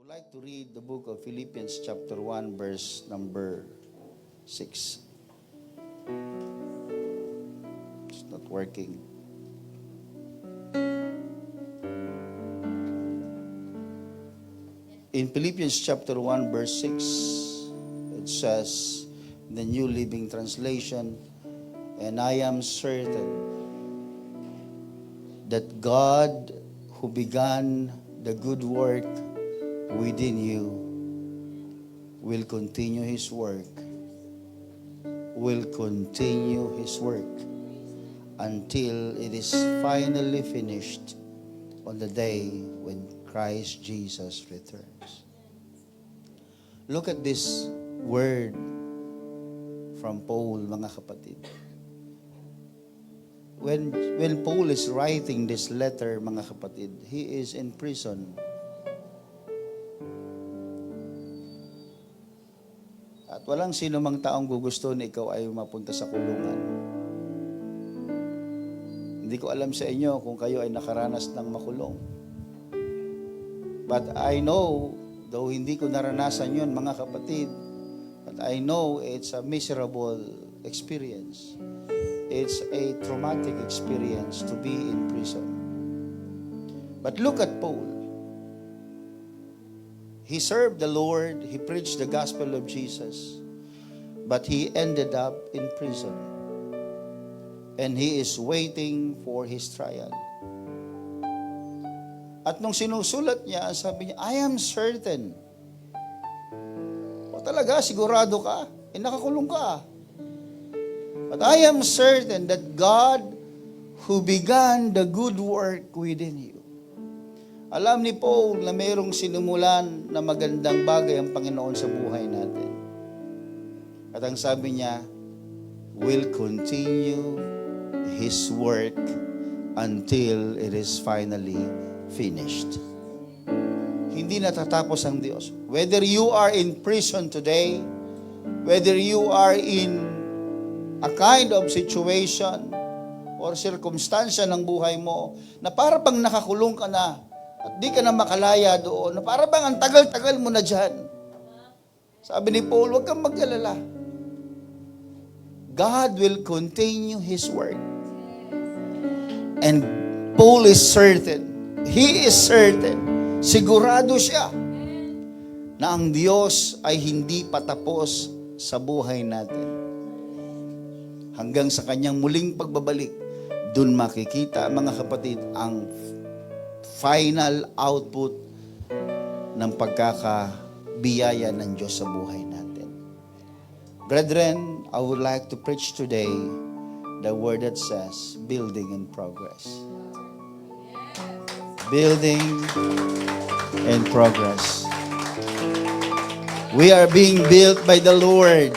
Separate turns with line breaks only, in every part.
like to read the book of Philippians chapter 1 verse number 6. It's not working. In Philippians chapter 1 verse 6, it says, in the New Living Translation, "And I am certain that God who began the good work within you will continue His work, until it is finally finished on the day when Christ Jesus returns." Look at this word from Paul, mga kapatid. When Paul is writing this letter, mga kapatid, he is in prison. At walang sino mang taong gugusto na ikaw ay mapunta sa kulungan. Hindi ko alam sa inyo kung kayo ay nakaranas ng makulong. But I know, though hindi ko naranasan yun, mga kapatid, but I know it's a miserable experience. It's a traumatic experience to be in prison. But look at Paul. He served the Lord, he preached the gospel of Jesus, but he ended up in prison. And he is waiting for his trial. At nung sinusulat niya, sabi niya, I am certain. O talaga, sigurado ka? Nakakulong ka. But I am certain that God who began the good work within you. Alam ni Paul na mayroong sinumulan na magandang bagay ang Panginoon sa buhay natin. At ang sabi niya, will continue His work until it is finally finished. Hindi natatapos ang Diyos. Whether you are in prison today, whether you are in a kind of situation or circumstansya ng buhay mo na para bang nakakulong ka na at di ka na makalaya doon, na para bang ang tagal-tagal mo na dyan. Sabi ni Paul, huwag kang mag-alala. God will continue His work. And Paul is certain, he is certain, sigurado siya na ang Diyos ay hindi patapos sa buhay natin. Hanggang sa kanyang muling pagbabalik, dun makikita, mga kapatid, ang final output ng pagkakabiyaya ng Diyos sa buhay natin. Brethren, I would like to preach today the word that says, building in progress. Building in progress. We are being built by the Lord.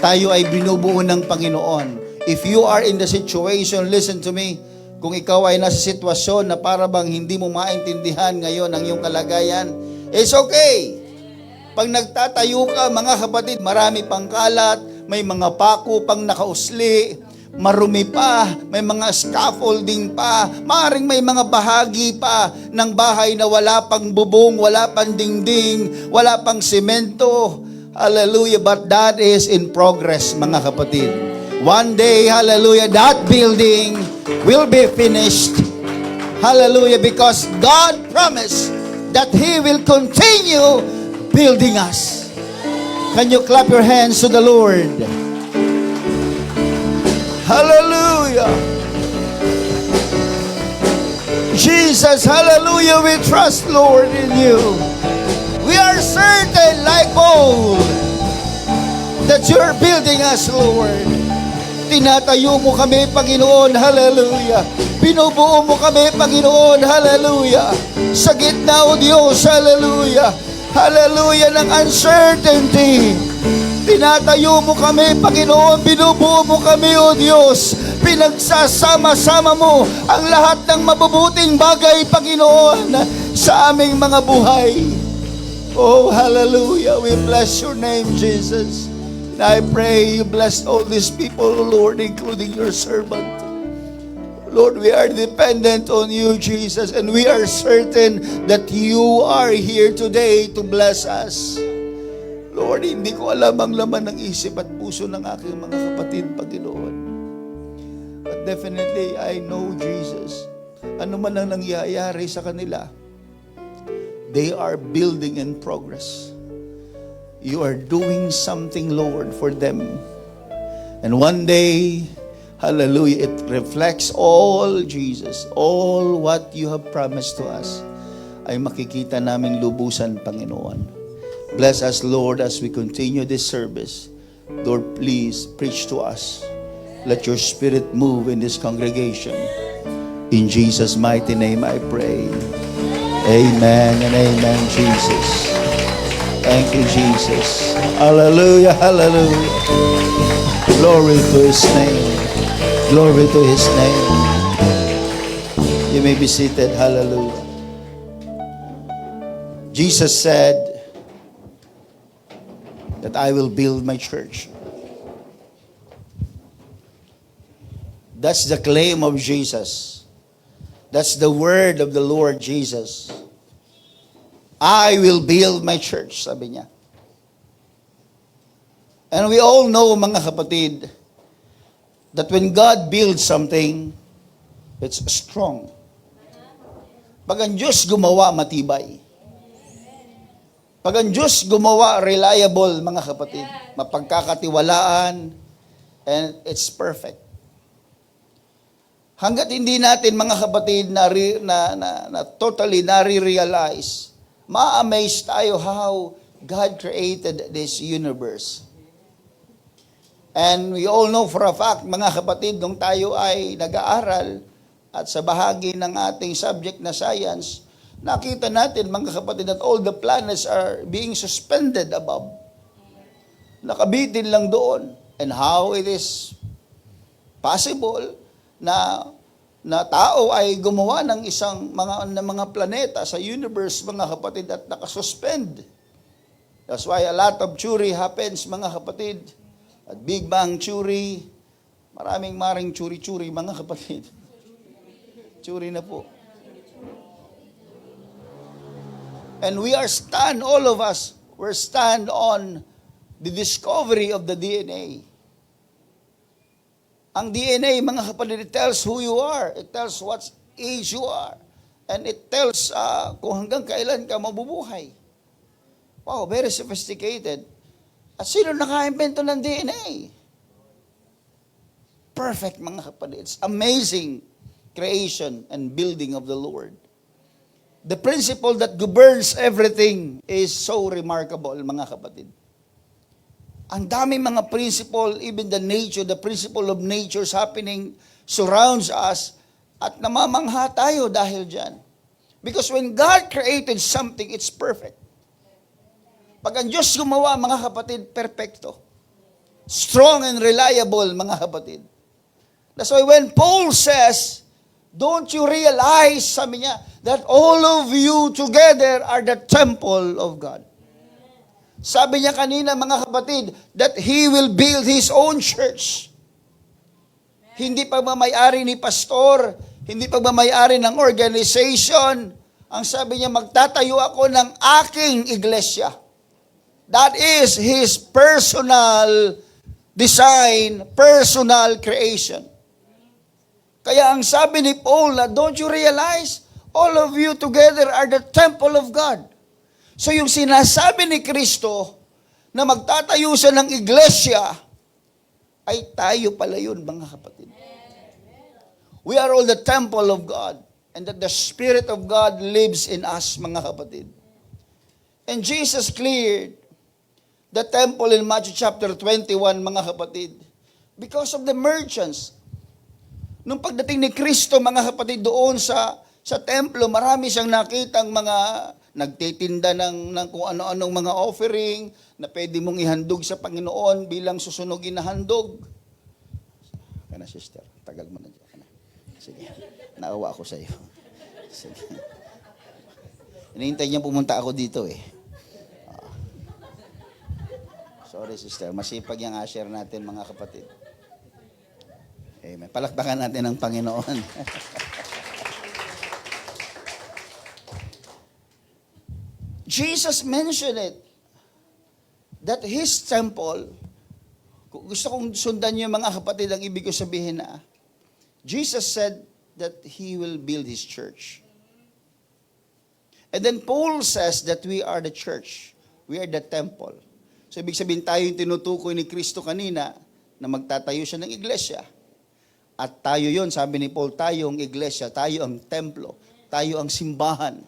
Tayo ay binubuo ng Panginoon. If you are in the situation, listen to me, kung ikaw ay nasa sitwasyon na para bang hindi mo maintindihan ngayon ang iyong kalagayan, it's okay. Pag nagtatayo ka, mga kapatid, marami pang kalat, may mga pako pang nakausli, marumi pa, may mga scaffolding pa, maaaring may mga bahagi pa ng bahay na wala pang bubong, wala pang dingding, wala pang semento. Hallelujah, but that is in progress, mga kapatid. One day, hallelujah, that building will be finished. Hallelujah, because God promised that He will continue building us. Can you clap your hands to the Lord? Hallelujah. Jesus, hallelujah, we trust, Lord, in you. We are certain, like Paul, that you are building us, Lord. Tinatayo mo kami, Panginoon, hallelujah. Binubuo mo kami, Panginoon, hallelujah. Sa gitna, O Diyos, hallelujah. Hallelujah, ng uncertainty. Tinatayo mo kami, Panginoon, binubuo mo kami, O Diyos. Pinagsasama-sama mo ang lahat ng mabubuting bagay, Panginoon, sa aming mga buhay. Oh, hallelujah. We bless your name, Jesus. And I pray you bless all these people, Lord, including your servant. Lord, we are dependent on you, Jesus, and we are certain that you are here today to bless us. Lord, hindi ko alam ang laman ng isip at puso ng aking mga kapatid, Panginoon. But definitely, I know, Jesus, ano man ang nangyayari sa kanila, they are building in progress. You are doing something, Lord, for them. And one day, hallelujah, it reflects all, Jesus, all what you have promised to us ay makikita naming lubusan, Panginoon. Bless us, Lord, as we continue this service. Lord, please preach to us. Let your Spirit move in this congregation. In Jesus' mighty name I pray. Amen and amen, Jesus. Thank you, Jesus. Hallelujah, hallelujah. Glory to His name. Glory to His name. You may be seated. Hallelujah. Jesus said that I will build my church. That's the claim of Jesus. That's the word of the Lord Jesus. I will build my church, sabi niya. And we all know, mga kapatid, that when God builds something, it's strong. Pag ang Diyos gumawa, matibay. Pag ang Diyos gumawa, reliable, mga kapatid. Mapagkakatiwalaan, and it's perfect. Hanggat hindi natin, mga kapatid, na totally nare-realize, ma-amaze tayo how God created this universe. And we all know for a fact, mga kapatid, nung tayo ay nag-aaral at sa bahagi ng ating subject na science, nakita natin, mga kapatid, that all the planets are being suspended above. Nakabitin lang doon. And how it is possible na tao ay gumawa ng isang mga planeta sa universe, mga kapatid, at nakasuspend. That's why a lot of theory happens, mga kapatid. At Big Bang theory, maring churi-churi, mga kapatid. Churi na po. And we are stand, all of us, we're stand on the discovery of the DNA. Ang DNA, mga kapatid, it tells who you are. It tells what age you are. And it tells kung hanggang kailan ka mabubuhay. Wow, very sophisticated. At sino naka-invento ng DNA? Perfect, mga kapatid. It's amazing creation and building of the Lord. The principle that governs everything is so remarkable, mga kapatid. Ang dami mga principle, even the nature, the principle of nature is happening, surrounds us, at namamangha tayo dahil dyan. Because when God created something, it's perfect. Pag ang Diyos gumawa, mga kapatid, perfecto. Strong and reliable, mga kapatid. That's why when Paul says, don't you realize, sabi niya, that all of you together are the temple of God. Sabi niya kanina, mga kapatid, that He will build His own church. Hindi pagmamayari ni pastor, hindi pagmamayari ng organization. Ang sabi niya, magtatayo ako ng aking iglesia. That is His personal design, personal creation. Kaya ang sabi ni Paul na, don't you realize, all of you together are the temple of God. So yung sinasabi ni Kristo na magtatayo siya ng iglesia, ay tayo pala yun, mga kapatid. We are all the temple of God, and that the Spirit of God lives in us, mga kapatid. And Jesus cleared the temple in Matthew chapter 21, mga kapatid, because of the merchants. Nung pagdating ni Kristo, mga kapatid, doon sa templo, marami siyang nakitang mga nagtitinda ng kung ano-anong mga offering na pwede mong ihandog sa Panginoon bilang susunugin na handog. Kana sister, tagal mo na dyan. Sige, naawa ako sa iyo. Sige. Hinihintay niya pumunta ako dito eh. Sorry sister, masipag yung usher natin, mga kapatid. Amen. Palakpakan natin ang Panginoon. Jesus mentioned it, that His temple, gusto kong sundan niyo mga kapatid, ang ibig ko sabihin na, Jesus said that He will build His church. And then Paul says that we are the church. We are the temple. So ibig sabihin tayo yung tinutukoy ni Kristo kanina na magtatayo siya ng iglesia. At tayo yon, sabi ni Paul, tayo ang iglesia, tayo ang templo, tayo ang simbahan.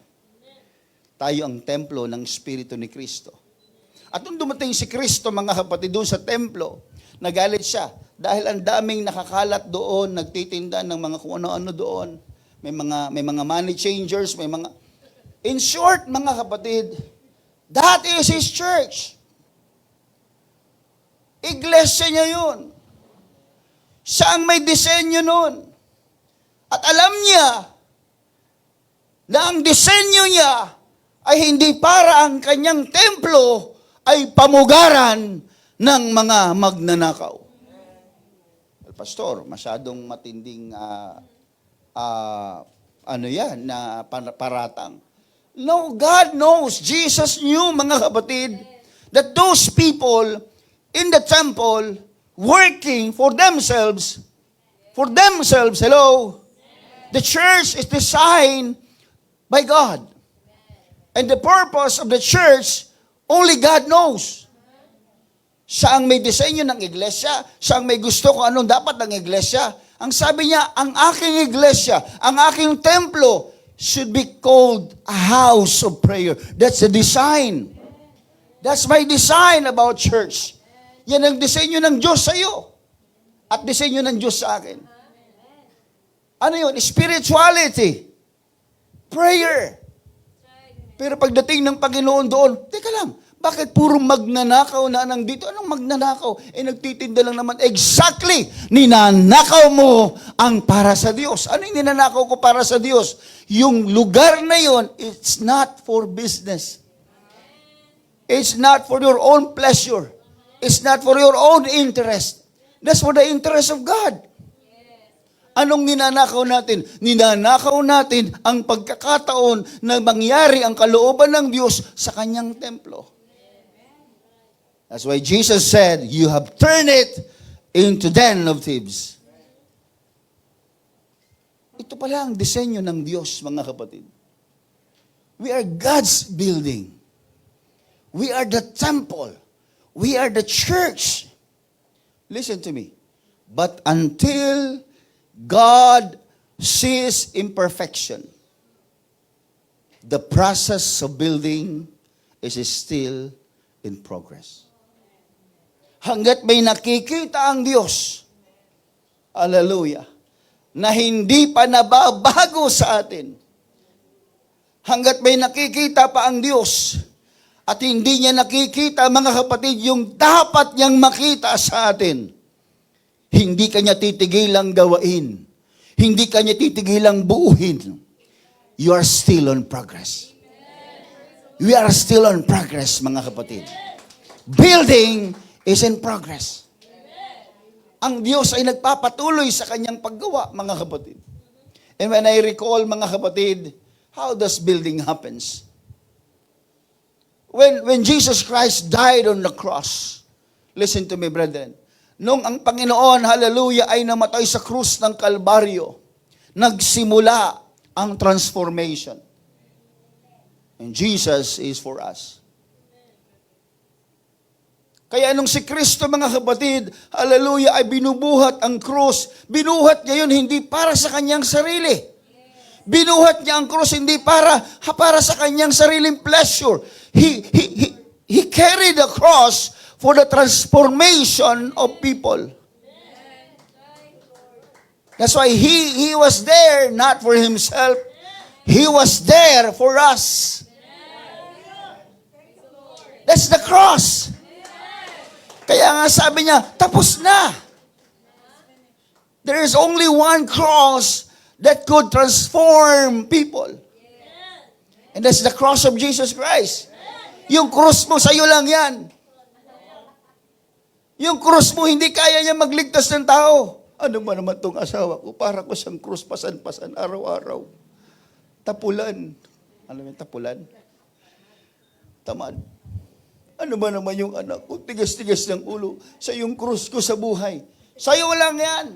Tayo ang templo ng Espiritu ni Kristo. At nung dumating si Kristo, mga kapatid, doon sa templo, nagalit siya. Dahil ang daming nakakalat doon, nagtitinda ng mga kung ano-ano doon. May mga money changers, may mga... In short, mga kapatid, that is His church. Iglesia niya yun. Siya ang may disenyo nun. At alam niya na ang disenyo niya ay hindi para ang kanyang templo ay pamugaran ng mga magnanakaw. Pastor, masyadong matinding na paratang. No, God knows, Jesus knew, mga kapatid, that those people in the temple working for themselves, hello, the church is designed by God. And the purpose of the church, only God knows. Siya ang may disenyo ng iglesia, siya ang may gusto kung anong dapat ng iglesia. Ang sabi niya, ang aking iglesia, ang aking templo, should be called a house of prayer. That's the design. That's my design about church. Yan ang disenyo ng Diyos sa iyo. At disenyo ng Diyos sa akin. Ano yun? Spirituality. Prayer. Pero pagdating ng Panginoon doon, teka lang, bakit puro magnanakaw na nandito? Anong magnanakaw? Nagtitinda lang naman. Exactly! Ninanakaw mo ang para sa Diyos. Ano yung ninanakaw ko para sa Diyos? Yung lugar na yon, it's not for business. It's not for your own pleasure. It's not for your own interest. That's for the interest of God. Anong ninanakaw natin? Ninanakaw natin ang pagkakataon na mangyari ang kalooban ng Diyos sa kanyang templo. That's why Jesus said, you have turned it into den of thieves. Ito pala ang disenyo ng Diyos, mga kapatid. We are God's building. We are the temple. We are the church. Listen to me. But until God sees imperfection, the process of building is still in progress. Hanggat may nakikita ang Diyos, hallelujah, na hindi pa nababago sa atin, hanggat may nakikita pa ang Diyos, at hindi niya nakikita, mga kapatid, yung dapat niyang makita sa atin, hindi kanya titigilang gawain. Hindi kanya titigilang buuhin. You are still on progress. We are still on progress, mga kapatid. Building is in progress. Ang Diyos ay nagpapatuloy sa kanyang paggawa, mga kapatid. And when I recall, mga kapatid, how does building happens? When Jesus Christ died on the cross, listen to me, brethren. Nung ang Panginoon, hallelujah, ay namatay sa krus ng Kalbaryo, nagsimula ang transformation. And Jesus is for us. Kaya nung si Kristo, mga kapatid, hallelujah, ay binubuhat ang krus, binuhat niya yun hindi para sa kanyang sarili. Binuhat niya ang krus hindi para sa kanyang sariling pleasure. He carried the cross for the transformation of people. That's why he was there not for himself. He was there for us. That's the cross. Kaya nga sabi niya, tapos na. There is only one cross that could transform people. And that's the cross of Jesus Christ. Yung cross mo, sa'yo lang yan. Yung krus mo, hindi kaya niya magligtas ng tao. Ano ba naman tong asawa ko? Para ko siyang krus pasan-pasan araw-araw. Tapulan. Alam mo yung tapulan? Tamad. Ano ba naman yung anak ko? Tigas-tigas ng ulo. Sa yung krus ko sa buhay. Sa'yo lang yan.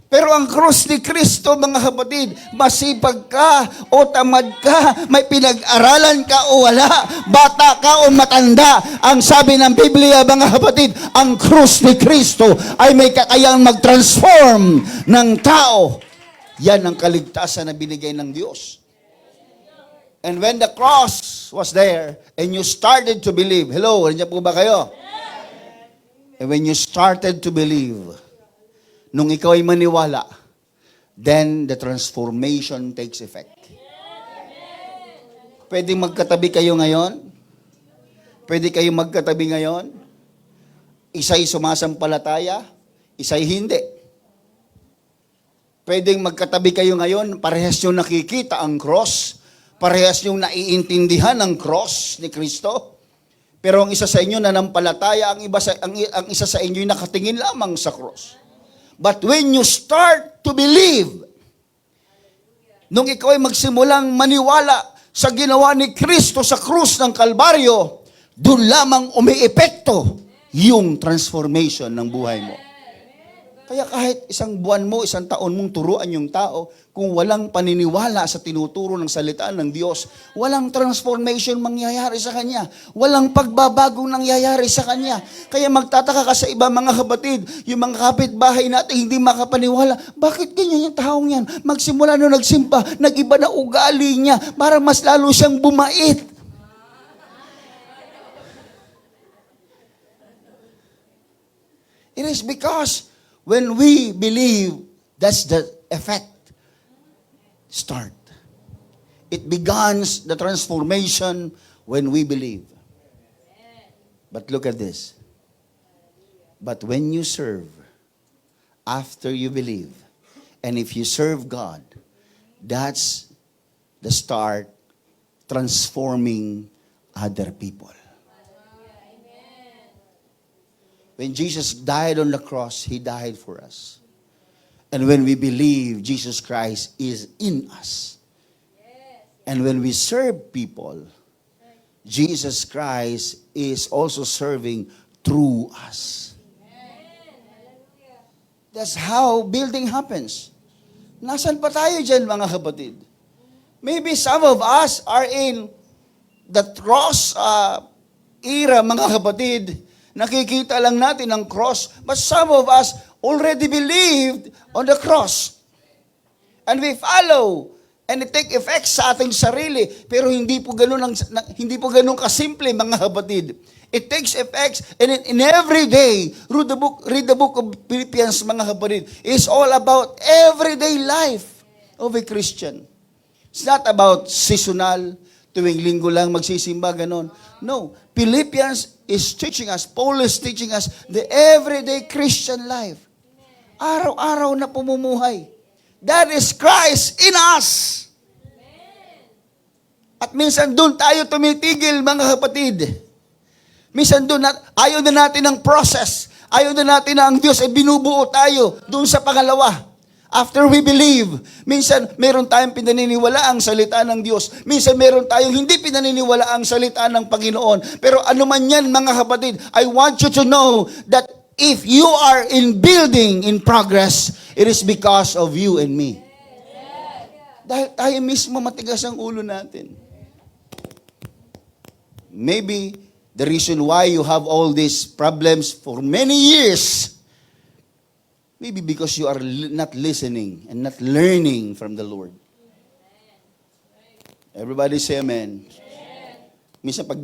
Pero ang krus ni Kristo, mga kapatid, masipag ka o tamad ka, may pinag-aralan ka o wala, bata ka o matanda, ang sabi ng Biblia, mga kapatid, ang krus ni Kristo ay may kakayang mag-transform ng tao. Yan ang kaligtasan na binigay ng Diyos. And when the cross was there, and you started to believe, hello, nandiyan po ba kayo? And when you started to believe, nung ikaw ay maniwala, then the transformation takes effect. Pwede magkatabi kayo ngayon? Pwede kayo magkatabi ngayon? Isa'y sumasampalataya, isa'y hindi. Pwedeng magkatabi kayo ngayon, parehas yung nakikita ang cross, parehas yung naiintindihan ang cross ni Kristo. Pero ang isa sa inyo nanampalataya, ang isa sa inyo nakatingin lamang sa cross. But when you start to believe, nung ikaw ay magsimulang maniwala sa ginawa ni Kristo sa krus ng Kalbaryo, doon lamang umiepekto yung transformation ng buhay mo. Kaya kahit isang buwan mo, isang taon mong turuan yung tao, kung walang paniniwala sa tinuturo ng salita ng Diyos, walang transformation mangyayari sa kanya. Walang pagbabagong nangyayari sa kanya. Kaya magtataka ka sa iba, mga kapatid, yung mga kapitbahay natin hindi makapaniwala. Bakit ganyan yung taong yan? Magsimula nung nagsimba, nag-iba na ugali niya para mas lalo siyang bumait. It is because when we believe, that's the effect. Start. It begins the transformation when we believe. But look at this. But when you serve, after you believe, and if you serve God, that's the start transforming other people. When Jesus died on the cross, He died for us. And when we believe Jesus Christ is in us, and when we serve people, Jesus Christ is also serving through us. That's how building happens. Nasaan pa tayo dyan, mga kapatid? Maybe some of us are in the cross era, mga kapatid. Nakikita lang natin ang cross, but some of us already believed on the cross. And we follow, and it take effect sa ating sarili. Pero hindi po ganun kasimple, mga kapatid. It takes effects, and in every day, read the book of Philippians, mga kapatid. It's all about everyday life of a Christian. It's not about seasonal, tuwing linggo lang magsisimba, ganon. No, Philippians is teaching us, Paul is teaching us the everyday Christian life. Araw-araw na pumumuhay. That is Christ in us. At minsan doon tayo tumitigil, mga kapatid. Minsan doon, ayaw na natin ng process. Ayaw na natin na ang Diyos ay binubuo tayo doon sa pangalawa. After we believe, minsan meron tayong pinaniniwala ang salita ng Diyos. Minsan meron tayong hindi pinaniniwala ang salita ng Panginoon. Pero ano man yan, mga kapatid, I want you to know that if you are in building, in progress, it is because of you and me. Dahil tayo mismo matigas ang ulo natin. Maybe the reason why you have all these problems for many years, maybe because you are not listening and not learning from the Lord. Everybody say amen. Minsan pag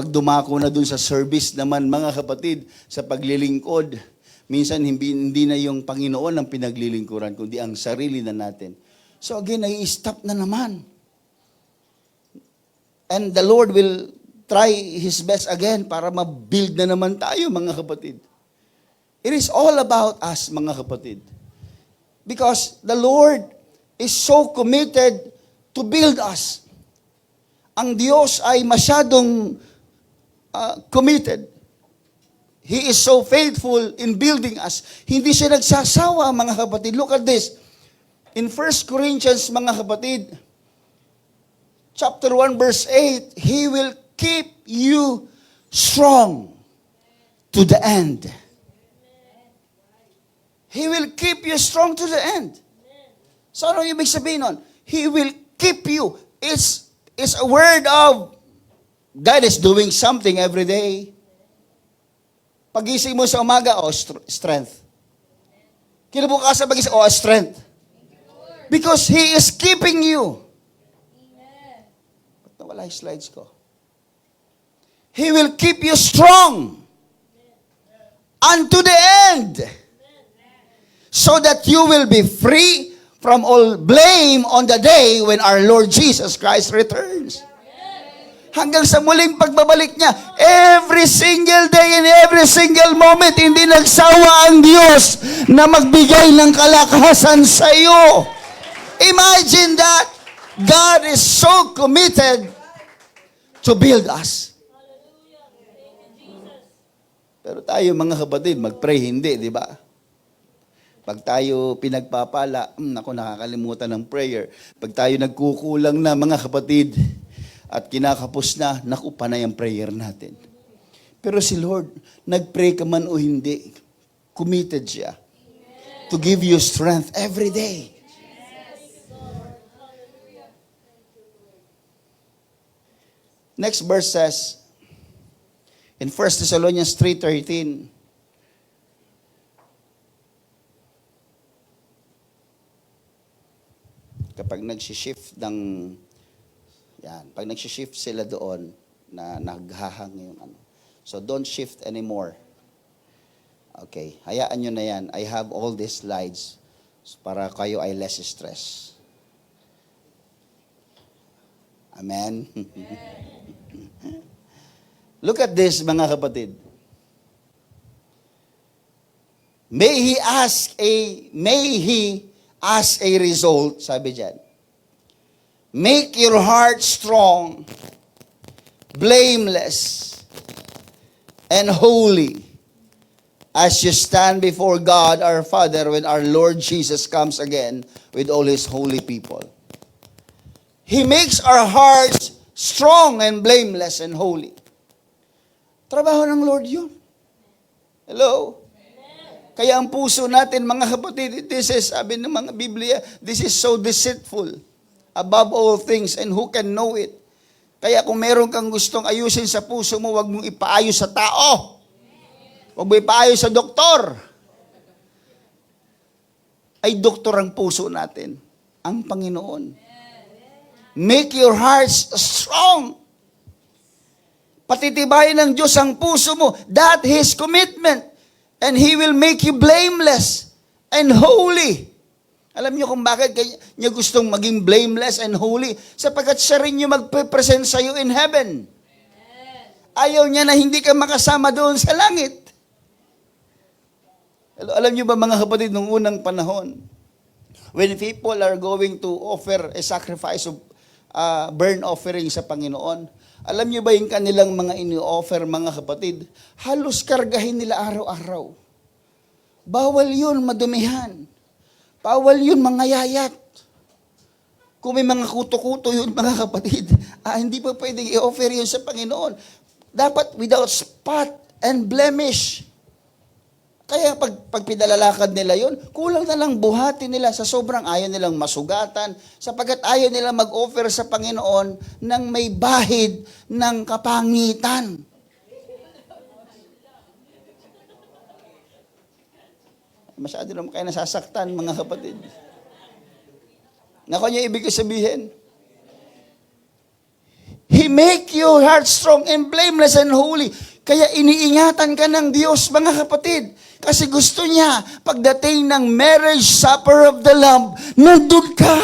dumako na dun sa service naman, mga kapatid, sa paglilingkod, minsan hindi na yung Panginoon ang pinaglilingkuran, kundi ang sarili na natin. So again, i-stop na naman. And the Lord will try His best again para ma-build na naman tayo, mga kapatid. It is all about us, mga kapatid. Because the Lord is so committed to build us. Ang Diyos ay masyadong committed. He is so faithful in building us. Hindi siya nagsasawa, mga kapatid. Look at this. In 1 Corinthians, mga kapatid, chapter 1, verse 8, He will keep you strong to the end. He will keep you strong to the end. So ano ibig sabihin nun? He will keep you. It's a word of God is doing something every day. Pagising mo sa umaga, strength. Kinabukasan pagising, strength. Because He is keeping you. Ba't nawala yung slides ko? He will keep you strong unto the end, so that you will be free from all blame on the day when our Lord Jesus Christ returns. Hanggang sa muling pagbabalik niya, every single day and every single moment, hindi nagsawa ang Diyos na magbigay ng kalakasan sa iyo. Imagine that. God is so committed to build us. Pero tayo mga kapatid, mag-pray hindi, di ba? Pag tayo pinagpapala, nakakalimutan ng prayer. Pag tayo nagkukulang na mga kapatid, at kinakapos na, panay ang prayer natin. Pero si Lord, nag-pray ka man o hindi, committed siya to give you strength every day. Next verse says, in 1 Thessalonians 3:13, kapag nag-shift ng pag nag-shift sila doon, na naghahang yung ano. So, don't shift anymore. Okay, hayaan nyo na yan. I have all these slides para kayo ay less stress. Amen? Look at this, mga kapatid. May he ask a result, sabi dyan. Make your heart strong, blameless, and holy as you stand before God our Father when our Lord Jesus comes again with all His holy people. He makes our hearts strong and blameless and holy. Trabaho ng Lord yun. Hello? Kaya ang puso natin, mga kapatid, this is, sabi ng mga Biblia, this is so deceitful above all things, and who can know it? Kaya kung meron kang gustong ayusin sa puso mo, huwag mong ipaayos sa tao. Huwag mo ipaayos sa doktor. Ay doktor ang puso natin, ang Panginoon. Make your hearts strong. Patitibayin ng Diyos ang puso mo. That His commitment. And He will make you blameless and holy. Alam niyo kung bakit niya gustong maging blameless and holy? Sapagkat siya rin yung magpe-present sa iyo in heaven. Ayaw niya na hindi ka makasama doon sa langit. Alam niyo ba mga kapatid, nung unang panahon, when people are going to offer a sacrifice of burn offering sa Panginoon, alam niyo ba yung kanilang mga ini-offer, mga kapatid, halos kargahin nila araw-araw. Bawal yun, madumihan. Bawal yun, mga yayat. Kung may mga kuto-kuto yun, mga kapatid, hindi pa pwedeng i-offer yun sa Panginoon. Dapat without spot and blemish. Kaya pag pinalalakad nila yun, kulang na lang buhatin nila sa sobrang ayaw nilang masugatan, sapagkat ayaw nila mag-offer sa Panginoon ng may bahid ng kapangitan. Masyado naman kayo nasasaktan, mga kapatid. Naku niya ibig sabihin? He make your heart strong and blameless and holy. Kaya iniingatan ka ng Diyos, mga kapatid. Kasi gusto niya, pagdating ng marriage supper of the Lamb, nandun ka.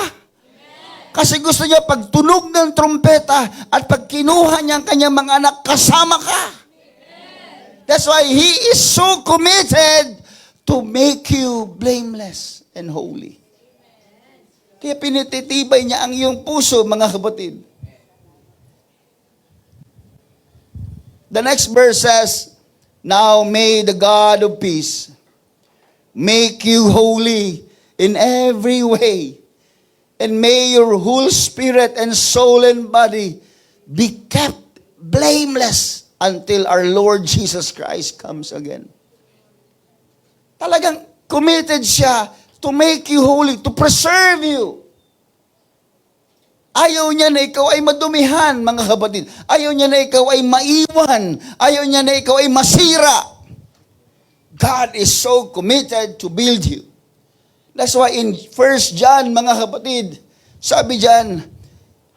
Kasi gusto niya, pagtunog ng trumpeta at pag kinuha niya ang kanyang mga anak, kasama ka. That's why He is so committed to make you blameless and holy. Kaya pinititibay niya ang iyong puso, mga kapatid. The next verse says, Now may the God of peace make you holy in every way, and may your whole spirit and soul and body be kept blameless until our Lord Jesus Christ comes again. Talagang committed siya to make you holy, to preserve you. Ayaw niya na ikaw ay madumihan, mga kapatid. Ayaw niya na ikaw ay maiwan. Ayaw niya na ikaw ay masira. God is so committed to build you. That's why in 1 John, mga kapatid, sabi diyan,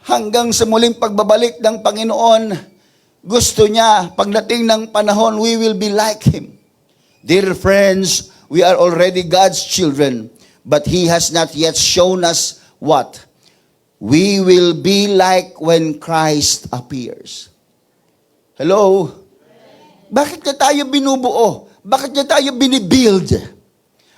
hanggang sa muling pagbabalik ng Panginoon, gusto niya, pagdating ng panahon, we will be like Him. Dear friends, we are already God's children, but He has not yet shown us what we will be like when Christ appears. Hello? Bakit niya tayo binubuo? Bakit niya tayo binibuild?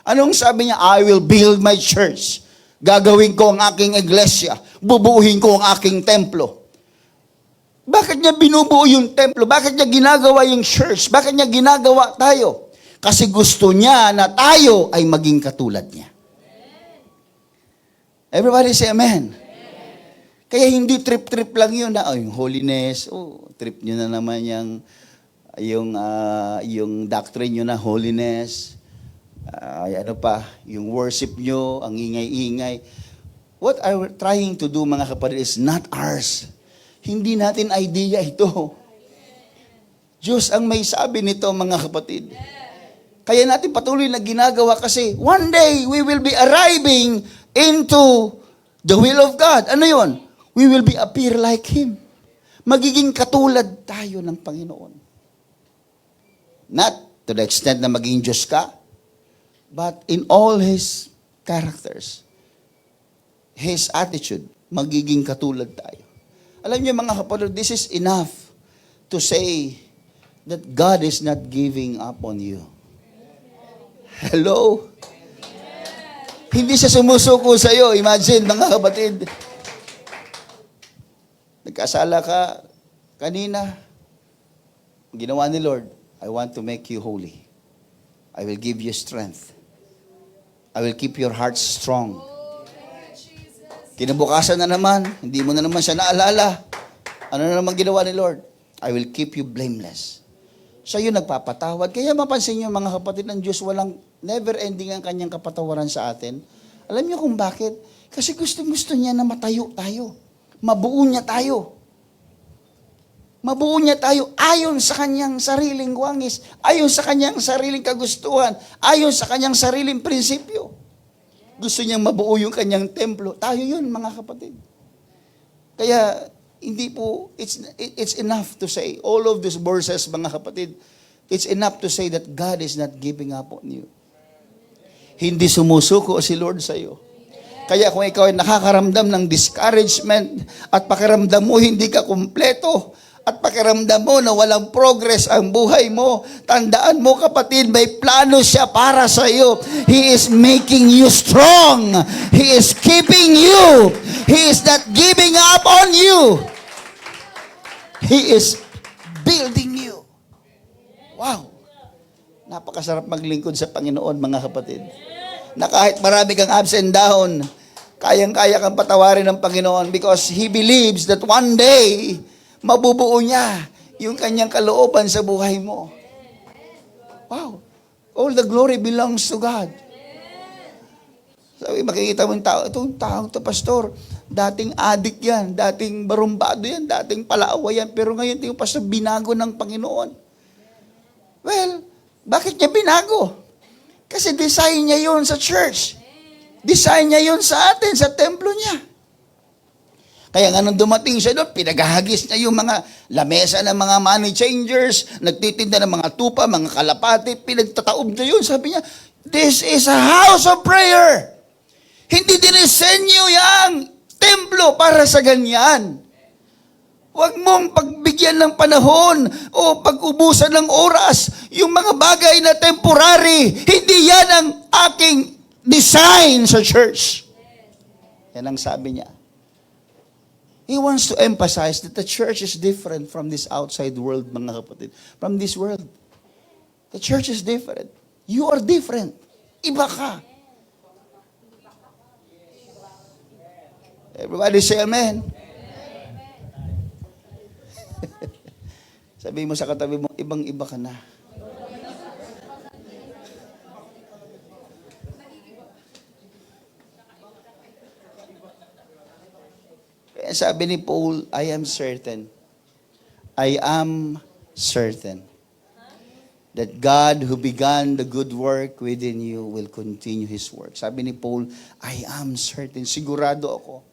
Anong sabi niya? I will build my church. Gagawin ko ang aking iglesia. Bubuuhin ko ang aking templo. Bakit niya binubuo yung templo? Bakit niya ginagawa yung church? Bakit niya ginagawa tayo? Kasi gusto niya na tayo ay maging katulad niya. Everybody say amen. Kaya hindi trip-trip lang yun na, yung holiness, trip nyo na naman yung doctrine nyo na holiness, ano pa, yung worship nyo, ang ingay-ingay. What I'm trying to do, mga kapatid, is not ours. Hindi natin idea ito. Diyos ang may sabi nito, mga kapatid. Kaya natin patuloy na ginagawa kasi one day we will be arriving into the will of God. Ano yun? We will be appear like Him. Magiging katulad tayo ng Panginoon. Not to the extent na maging Diyos ka, but in all His characters, His attitude, magiging katulad tayo. Alam niyo mga kapatid, this is enough to say that God is not giving up on you. Hello? Hindi siya sumusuko sa iyo. Imagine mga kapatid, nagkasala ka kanina, ginawa ni Lord, I want to make you holy. I will give you strength. I will keep your heart strong. Kinabukasan na naman, hindi mo na naman siya naalala. Ano na naman ginawa ni Lord? I will keep you blameless. Siya yung nagpapatawad. Kaya mapansin niyo mga kapatid ng Diyos, walang never ending ang kanyang kapatawaran sa atin. Alam niyo kung bakit? Kasi gusto niya na matayo tayo. Mabuo niya tayo. Mabuo niya tayo ayon sa kanyang sariling wangis, ayon sa kanyang sariling kagustuhan, ayon sa kanyang sariling prinsipyo. Gusto niyang mabuo yung kanyang templo. Tayo yun, mga kapatid. Kaya, hindi po, it's enough to say, all of these verses, mga kapatid, it's enough to say that God is not giving up on you. Hindi sumusuko si Lord sa iyo. Kaya kung ikaw ay nakakaramdam ng discouragement at pakiramdam mo hindi ka kumpleto at pakiramdam mo na walang progress ang buhay mo, tandaan mo kapatid, may plano siya para sa iyo. He is making you strong. He is keeping you. He is not giving up on you. He is building you. Wow. Napakasarap maglingkod sa Panginoon, mga kapatid. Na kahit marami kang ups and down, kayang-kaya kang patawarin ng Panginoon because He believes that one day, mabubuo niya yung kanyang kalooban sa buhay mo. Wow. All the glory belongs to God. Sabi, makikita mo yung tao, itong taong to, pastor, dating addict yan, dating barumbado yan, dating palaawa yan, pero ngayon yung pastor, binago ng Panginoon. Well, bakit niya binago? Kasi design niya yun sa church. Design niya yun sa atin, sa templo niya. Kaya nga nung dumating siya doon, pinaghahagis niya yung mga lamesa ng mga money changers, nagtitinda ng mga tupa, mga kalapati, pinagtataob niya yun. Sabi niya, this is a house of prayer. Hindi dinisenyo yung templo para sa ganyan. Huwag mong pagbigyan ng panahon o pag-ubusan ng oras yung mga bagay na temporary. Hindi yan ang aking design sa church. Yan ang sabi niya. He wants to emphasize that the church is different from this outside world, mga kapatid. From this world. The church is different. You are different. Iba ka. Everybody say amen. Sabi mo sa katabi mo, ibang-iba ka na. Kaya sabi ni Paul, I am certain that God who began the good work within you will continue His work. Sabi ni Paul, I am certain. Sigurado ako.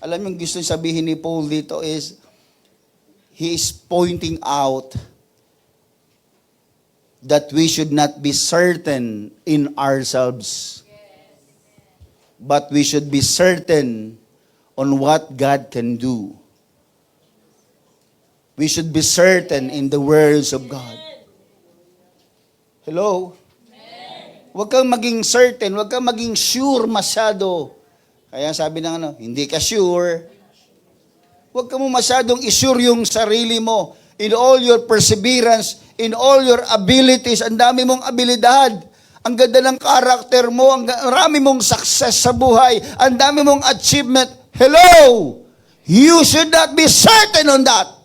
Alam yung gusto sabihin ni Paul dito is, he is pointing out that we should not be certain in ourselves, but we should be certain on what God can do. We should be certain in the words of God. Hello? Huwag kang maging certain, huwag kang maging sure masyado. Kaya sabi ng hindi ka sure. Huwag ka mo masyadong isure yung sarili mo. In all your perseverance, in all your abilities, ang dami mong abilidad. Ang ganda ng karakter mo, ang marami mong success sa buhay, ang dami mong achievement. Hello! You should not be certain on that.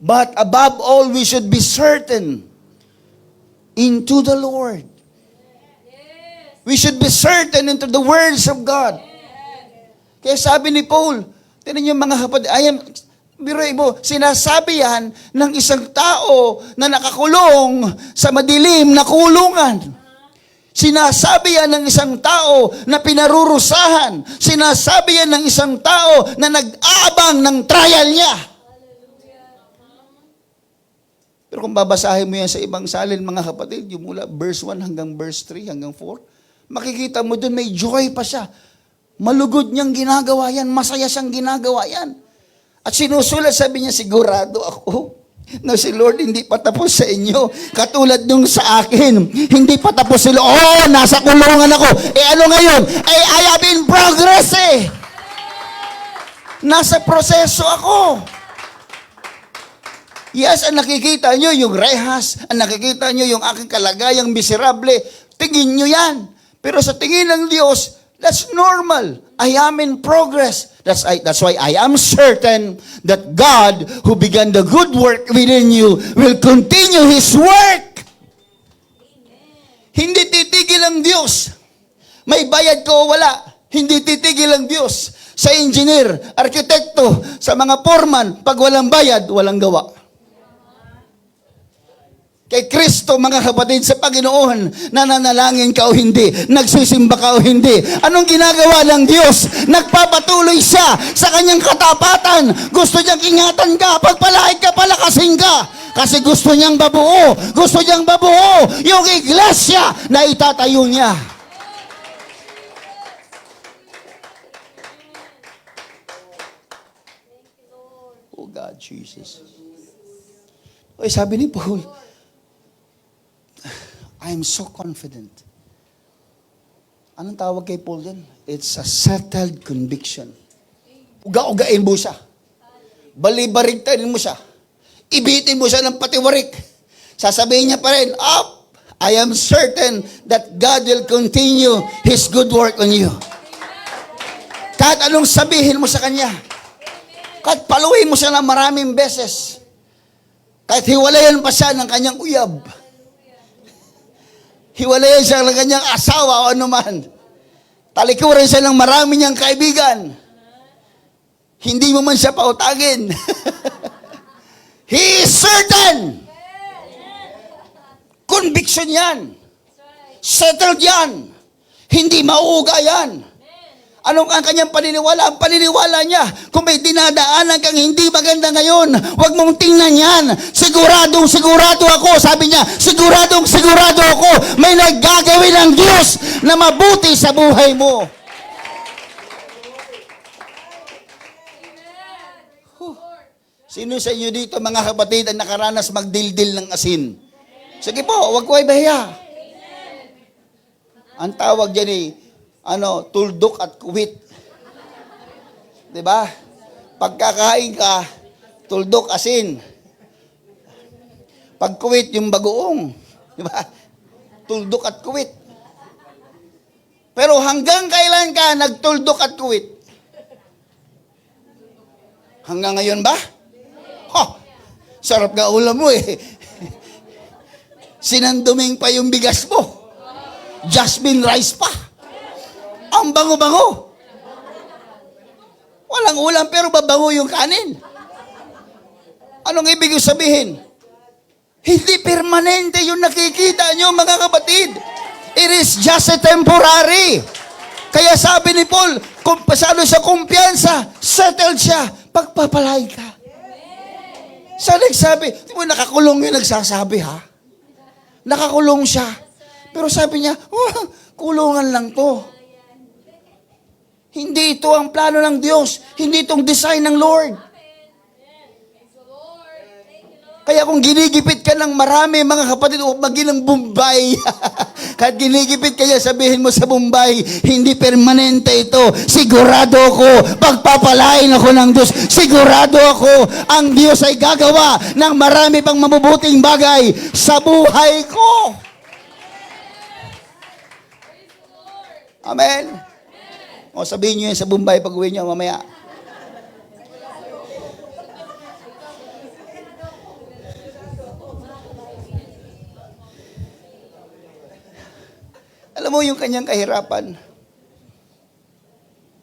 But above all, we should be certain into the Lord. We should be certain into the words of God. Kaya sabi ni Paul, tinan niyo mga kapatid, sinasabi yan ng isang tao na nakakulong sa madilim na kulungan. Sinasabi yan ng isang tao na pinarurusahan. Sinasabi yan ng isang tao na nag-aabang ng trial niya. Pero kung babasahin mo yan sa ibang salin, mga kapatid, yung mula verse 1 hanggang verse 3 hanggang 4, makikita mo doon may joy pa siya. Malugod niyang ginagawa yan. Masaya siyang ginagawa yan. At sinusulat, sabi niya, sigurado ako na si Lord hindi pa tapos sa inyo. Katulad nung sa akin. Hindi pa tapos si Lord. Oh, nasa kulungan ako. Ano ngayon? I have in progress Nasa proseso ako. Yes, ang nakikita nyo yung rehas. Ang nakikita nyo yung aking kalagayang miserable. Tingin nyo yan. Pero sa tingin ng Diyos, that's normal. I am in progress. That's why I am certain that God who began the good work within you will continue His work. Hindi titigil ang Diyos. May bayad ko o wala. Hindi titigil ang Diyos. Sa engineer, arkitekto, sa mga foreman, pag walang bayad, walang gawa. Kay Kristo, mga kapatid, sa Panginoon, nananalangin ka o hindi, nagsisimba ka o hindi, anong ginagawa ng Diyos? Nagpapatuloy siya sa kanyang katapatan. Gusto niyang ingatan ka, pagpalahig ka, palakasin ka. Kasi gusto niyang babuo. Gusto niyang babuo yung iglesia na itatayo niya. Oh God, Jesus. Oy, sabi ni Paul, I am so confident. Anong tawag kay Paul yan? It's a settled conviction. Uga-ugain mo siya. Balibarigtarin mo siya. Ibitin mo siya ng patiwarik. Sasabihin niya pa rin, I am certain that God will continue His good work on you. Kahit anong sabihin mo sa Kanya. Kahit paluin mo siya ng maraming beses. Kahit hiwalayan pa siya ng kanyang uyab. Hiwalayan siya ng kanyang asawa o anuman. Talikuran siya ng marami niyang kaibigan. Hindi mo man siya pautagin. He is certain. Conviction yan. Settled yan. Hindi mauuga yan. Anong ang kanyang paniniwala? Ang paniniwala niya, kung may dinadaanan kang hindi maganda ngayon, huwag mong tingnan yan. Siguradong sigurado ako. Sabi niya, siguradong sigurado ako. May naggagawin ng Diyos na mabuti sa buhay mo. Sino sa inyo dito, mga kapatid, ang nakaranas magdildil ng asin? Sige po, huwag ko ibahiya. Ang tawag dyan tuldok at kuwit. Diba? Pagkakain ka, tuldok, asin. Pag kuwit, yung bagoong. Di ba? Tuldok at kuwit. Pero hanggang kailan ka nagtuldok at kuwit? Hanggang ngayon ba? Sarap nga ulam mo eh. Sinanduming pa yung bigas mo. Jasmine rice pa. Ang bango-bango. Walang ulam pero babango yung kanin. Anong ibig sabihin? Hindi permanente yung nakikita nyo, mga kapatid. It is just a temporary. Kaya sabi ni Paul, kung pasado sa kumpiyansa, settled siya, pagpapalay ka. Sa nagsabi, di mo nakakulong yung nagsasabi ha? Nakakulong siya. Pero sabi niya, kulungan lang to. Hindi ito ang plano ng Diyos. Hindi itong design ng Lord. Kaya kung ginigipit ka ng marami, mga kapatid, o maging ng Bombay, kahit ginigipit kaya sabihin mo sa Bombay, hindi permanente ito. Sigurado ako, pagpapalain ako ng Diyos. Sigurado ako, ang Diyos ay gagawa ng marami pang mabubuting bagay sa buhay ko. Amen. O sabihin nyo yun sa Bombay pag uwi nyo mamaya. Alam mo yung kanyang kahirapan?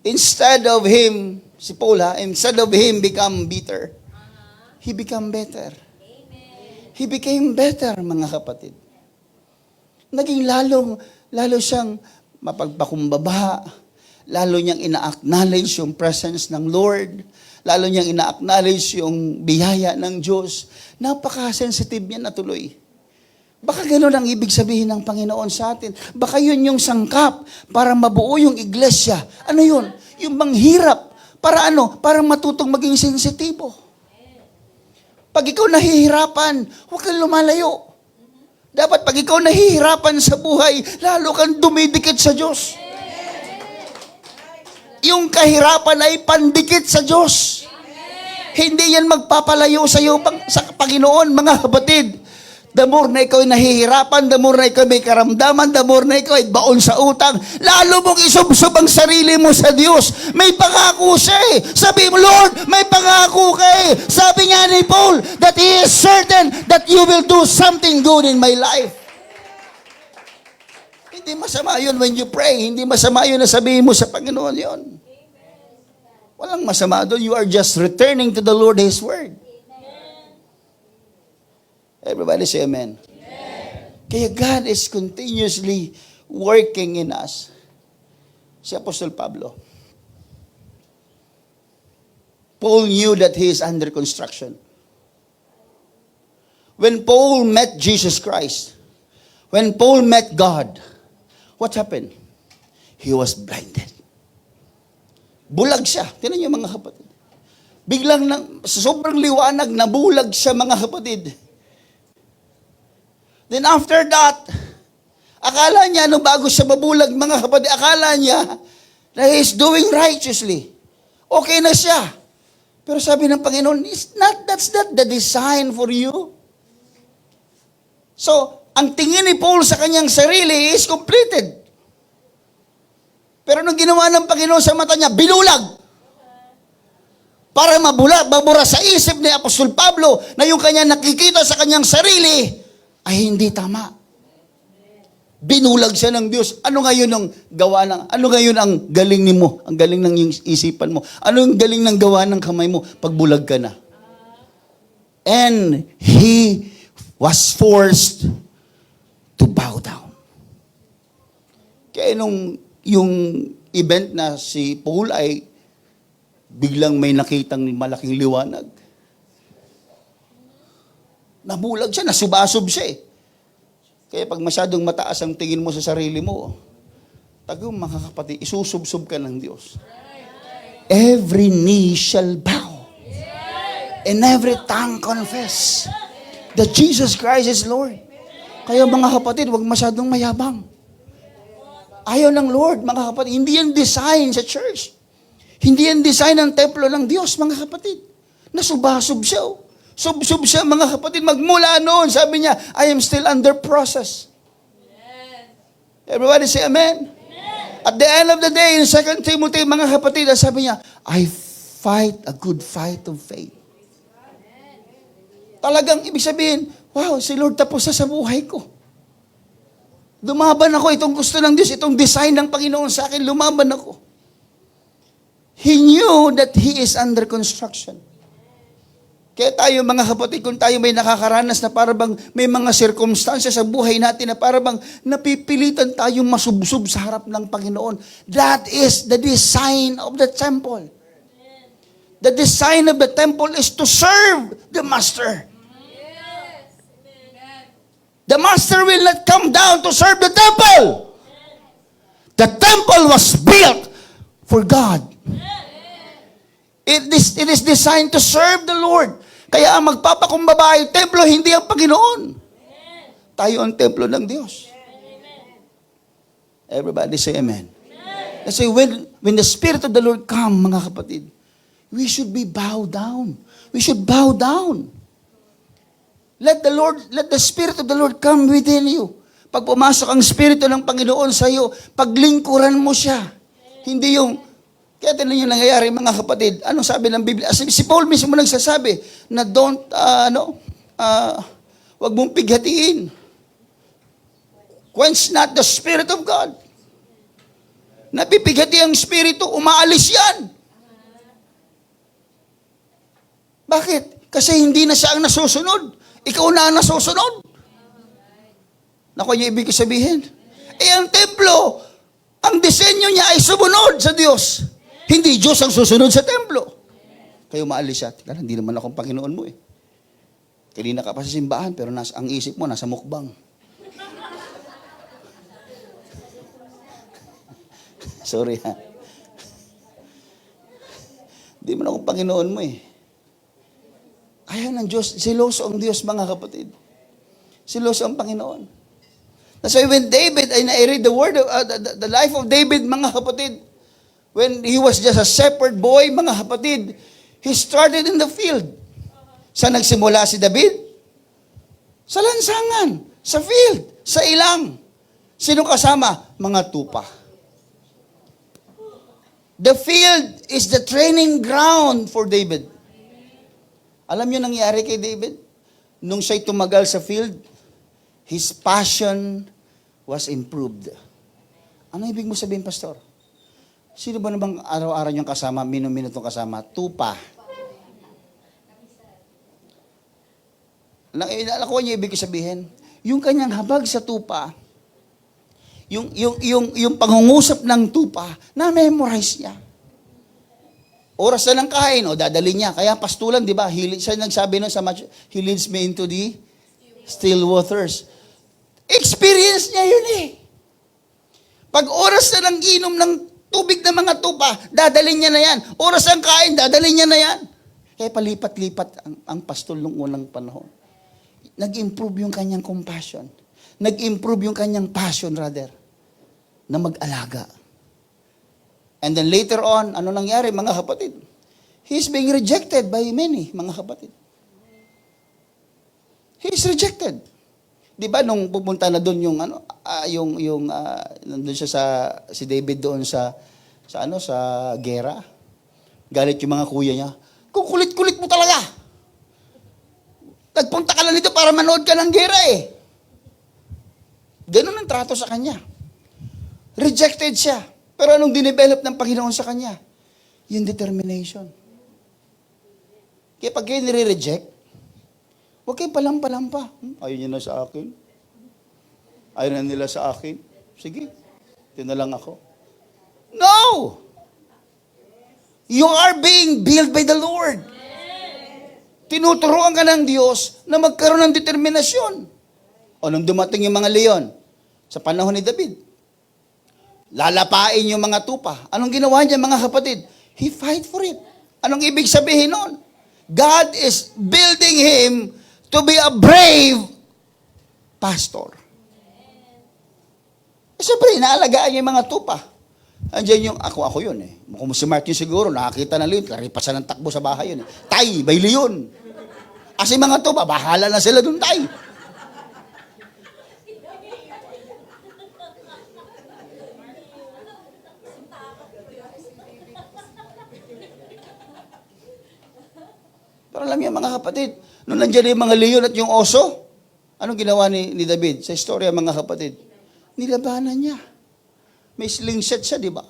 Instead of him, si Paul instead of him become bitter, he become better. He became better, mga kapatid. Naging lalo siyang mapagpakumbaba, lalo niyang ina-acknowledge yung presence ng Lord, lalo niyang ina-acknowledge yung biyaya ng Diyos. Napaka-sensitive niya na tuloy. Baka gano'n ang ibig sabihin ng Panginoon sa atin. Baka yun yung sangkap para mabuo yung iglesia. Ano yun? Yung manghirap. Para ano? Para matutong maging sensitibo. Pag ikaw nahihirapan, huwag kang lumalayo. Dapat pag ikaw nahihirapan sa buhay, lalo kang dumidikit sa Diyos. Yung kahirapan ay pandikit sa Diyos. Hindi yan magpapalayo sa iyo sa Panginoon, mga kapatid. The more na ikaw ay nahihirapan, the more na ikaw may karamdaman, the more na ikaw ay baon sa utang, lalo mong isubsob ang sarili mo sa Diyos. May pangako siya eh. Sabi mo, Lord, may pangako ka eh. Sabi nga ni Paul, that He is certain that you will do something good in my life. Hindi masama yun when you pray. Hindi masama yun na sabihin mo sa Panginoon yun. Walang masama doon. You are just returning to the Lord His word. Everybody say amen. Kaya God is continuously working in us. Si Apostol Pablo. Paul knew that he is under construction. When Paul met Jesus Christ, when Paul met God, what happened? He was blinded. Bulag siya. Tingnan niyo mga kapatid. Biglang sa sobrang liwanag, nabulag siya mga kapatid. Then after that, akala niya, bago siya mabulag, mga kapatid, akala niya na he's doing righteously. Okay na siya. Pero sabi ng Panginoon, that's not the design for you. So, ang tingin ni Paul sa kanyang sarili is completed. Pero nung ginawa ng Panginoon sa mata niya, binulag. Para mabura sa isip ni Apostol Pablo na yung kanya nakikita sa kanyang sarili ay hindi tama. Binulag siya ng Diyos. Ano ngayon ano ngayon ang galing mo? Ang galing ng isipan mo? Ano yung galing ng gawa ng kamay mo? Pagbulag ka na. And he was forced to bow down. Kaya yung event na si Paul ay biglang may nakitang malaking liwanag. Nabulag siya, nasubasob siya eh. Kaya pag masyadong mataas ang tingin mo sa sarili mo, mga kapatid, isusubsob ka ng Diyos. Every knee shall bow. And every tongue confess that Jesus Christ is Lord. Kaya mga kapatid, huwag masyadong mayabang. Ayaw ng Lord, mga kapatid. Hindi yan design sa church. Hindi yan design ng templo ng Diyos, mga kapatid. Nasubasob siya. Sub-sub siya, mga kapatid. Magmula noon, sabi niya, I am still under process. Everybody say amen? At the end of the day, in 2 Timothy, mga kapatid, sabi niya, I fight a good fight of faith. Talagang ibig sabihin, wow, si Lord tapos na sa buhay ko. Lumaban ako, itong gusto ng Diyos, itong design ng Panginoon sa akin, lumaban ako. He knew that He is under construction. Kaya tayo mga kapatid, kung tayo may nakakaranas na parabang may mga circumstances sa buhay natin na parabang napipilitan tayong masubsob sa harap ng Panginoon, that is the design of the temple. The design of the temple is to serve the Master. The Master will not come down to serve the temple. The temple was built for God. It is designed to serve the Lord. Kaya ang magpapakumbaba ay templo, hindi ang Panginoon. Tayo ang templo ng Diyos. Everybody say amen. Kasi when the Spirit of the Lord come, mga kapatid, we should be bow down. We should bow down. Let the Spirit of the Lord come within you. Pag pumasok ang Espiritu ng Panginoon sa iyo, paglingkuran mo siya. Hindi yung, kaya tinan yung nangyayari mga kapatid, anong sabi ng Biblia? Si Paul mismo nagsasabi na wag mong pighatiin. Quench not the Spirit of God. Napipighati ang Espiritu, umaalis yan. Bakit? Kasi hindi na siya ang nasusunod. Ikaw na ang nasusunod. Naku, yung ibig sabihin. Ang templo, ang disenyo niya ay sumunod sa Diyos. Hindi Diyos ang susunod sa templo. Kayo maalis siya. Tika, hindi naman akong Panginoon mo eh. Kanina ka pa sa simbahan, pero ang isip mo nasa mukbang. Sorry ha. Hindi man akong Panginoon mo eh. Ayaw ng Diyos. Siloso ang Diyos, mga kapatid. Siloso ang Panginoon. That's why when David, and I read the word of, the life of David, mga kapatid, when he was just a shepherd boy, mga kapatid, he started in the field. Saan nagsimula si David? Sa lansangan, sa field, sa ilang. Sino kasama? Mga tupa. The field is the training ground for David. Alam niyo nangyari kay David? Nung siya'y tumagal sa field, his passion was improved. Ano ibig mo sabihin, Pastor? Sino ba namang araw-araw niyong kasama, minum-minutong kasama? Tupa. Alam ko niyo ibig sabihin? Yung kanyang habag sa tupa, yung pangungusap ng tupa, na-memorize niya. Oras na ng kain, dadali niya. Kaya pastulan, di ba? Siya nagsabi nun sa match, He leads me into the still waters. Experience niya yun eh. Pag oras na ng inom ng tubig ng mga tupa, dadalhin niya na yan. Oras ng kain, dadalhin niya na yan. Kaya palipat-lipat ang pastol nung unang panahon. Nag-improve yung kanyang compassion. Nag-improve yung kanyang passion rather, na mag-alaga. And then later on, ano nangyari mga kapatid? He's being rejected by many, mga kapatid. He's rejected. Di ba nung pupunta na doon nandun siya si David doon sa gera. Galit yung mga kuya niya. Kung kulit-kulit mo talaga. Nagpunta ka lang dito para manood ka ng gera eh. Ganun ang trato sa kanya. Rejected siya. Pero anong dinevelop ng Panginoon sa kanya? Yung determination. Kaya pag kayo nire-reject, huwag kayong palampa-lampa. Ayaw niya na sa akin. Ayaw na nila sa akin. Sige, ito na lang ako. No! You are being built by the Lord. Tinuturuan ka ng Diyos na magkaroon ng determinasyon. O nung dumating yung mga leon, sa panahon ni David, lalapain yung mga tupa. Anong ginawa niya, mga kapatid? He fight for it. Anong ibig sabihin nun? God is building him to be a brave pastor. Siyempre, inaalagaan niya yung mga tupa. Andiyan yung, ako yun eh. Kung si Martin siguro, nakakita ng leon, karipasan ng takbo sa bahay yun eh. Tay, may leon. Kasi mga to, bahala na sila dun tayo. Pero alam niyo mga kapatid, nung nandiyan yung mga leon at yung oso, anong ginawa ni David sa istorya mga kapatid? Nilabanan niya. May slingshot siya, di ba?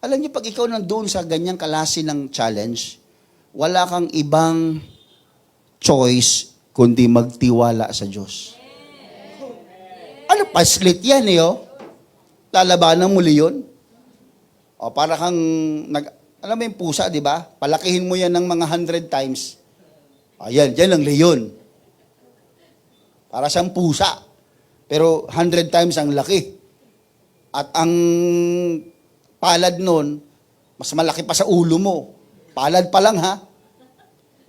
Alam niyo, pag ikaw nandoon sa ganyang klase ng challenge, wala kang ibang choice kundi magtiwala sa Diyos. Ano, paslit yan eh, oh. Lalabanan mo leon. O, para kang, alam mo yung pusa, di ba? Palakihin mo yan ng mga 100 times. Ayan, yan ang leon. Para siyang pusa. Pero 100 times ang laki. At ang palad nun, mas malaki pa sa ulo mo. Palad pa lang ha.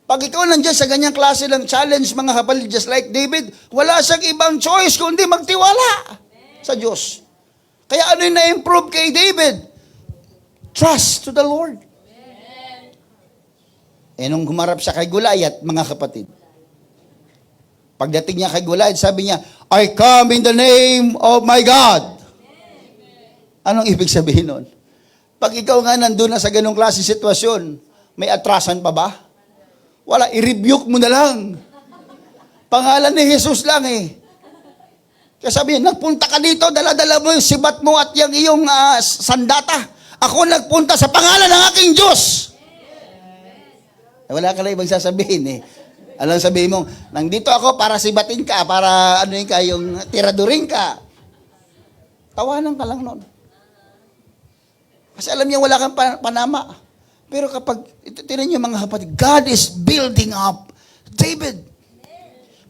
Pag ikaw nandiyan sa ganyang klase ng challenge, mga kapatid, just like David, wala siyang ibang choice kundi magtiwala sa Diyos. Kaya ano yung na-improve kay David? Trust to the Lord. Nung humarap siya kay Goliath, mga kapatid, pagdating niya kay Goliath, sabi niya, I come in the name of my God. Anong ibig sabihin nun? Pag ikaw nga nandun na sa ganong klase sitwasyon, may atrasan pa ba? Wala, i-rebuke mo na lang. Pangalan ni Jesus lang eh. Kaya sabi niya, nagpunta ka dito, dala-dala mo yung sibat mo at yung iyong sandata. Ako nagpunta sa pangalan ng aking Diyos. Wala ka lang ibang sasabihin eh. Alam sabihin mo, nandito ako para sibatin ka, para ano yung tiradurin ka. Tawanan ka lang nun. Kasi alam niya wala kang panama. Pero kapag, tinan niyo mga kapatid, God is building up David.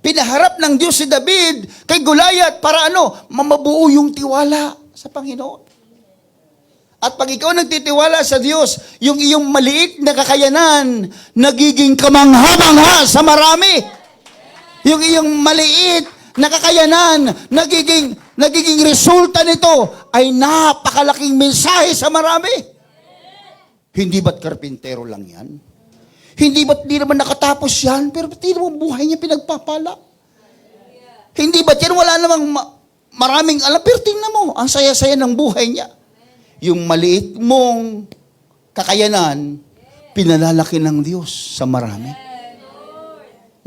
Pinaharap ng Diyos si David kay Goliath para mamabuo yung tiwala sa Panginoon. At pag ikaw nagtitiwala sa Diyos, yung iyong maliit na kakayanan, nagiging kamangha-mangha sa marami. Yung iyong maliit na kakayanan, nagiging resulta nito ay napakalaking mensahe sa marami. Hindi ba't karpintero lang yan? Hindi ba't di naman nakatapos yan? Pero ba't di naman buhay niya pinagpapala? Hindi ba't yan wala namang maraming alam? Pero tingnan mo, ang saya-saya ng buhay niya. Yung maliit mong kakayanan, pinalalaki ng Diyos sa marami.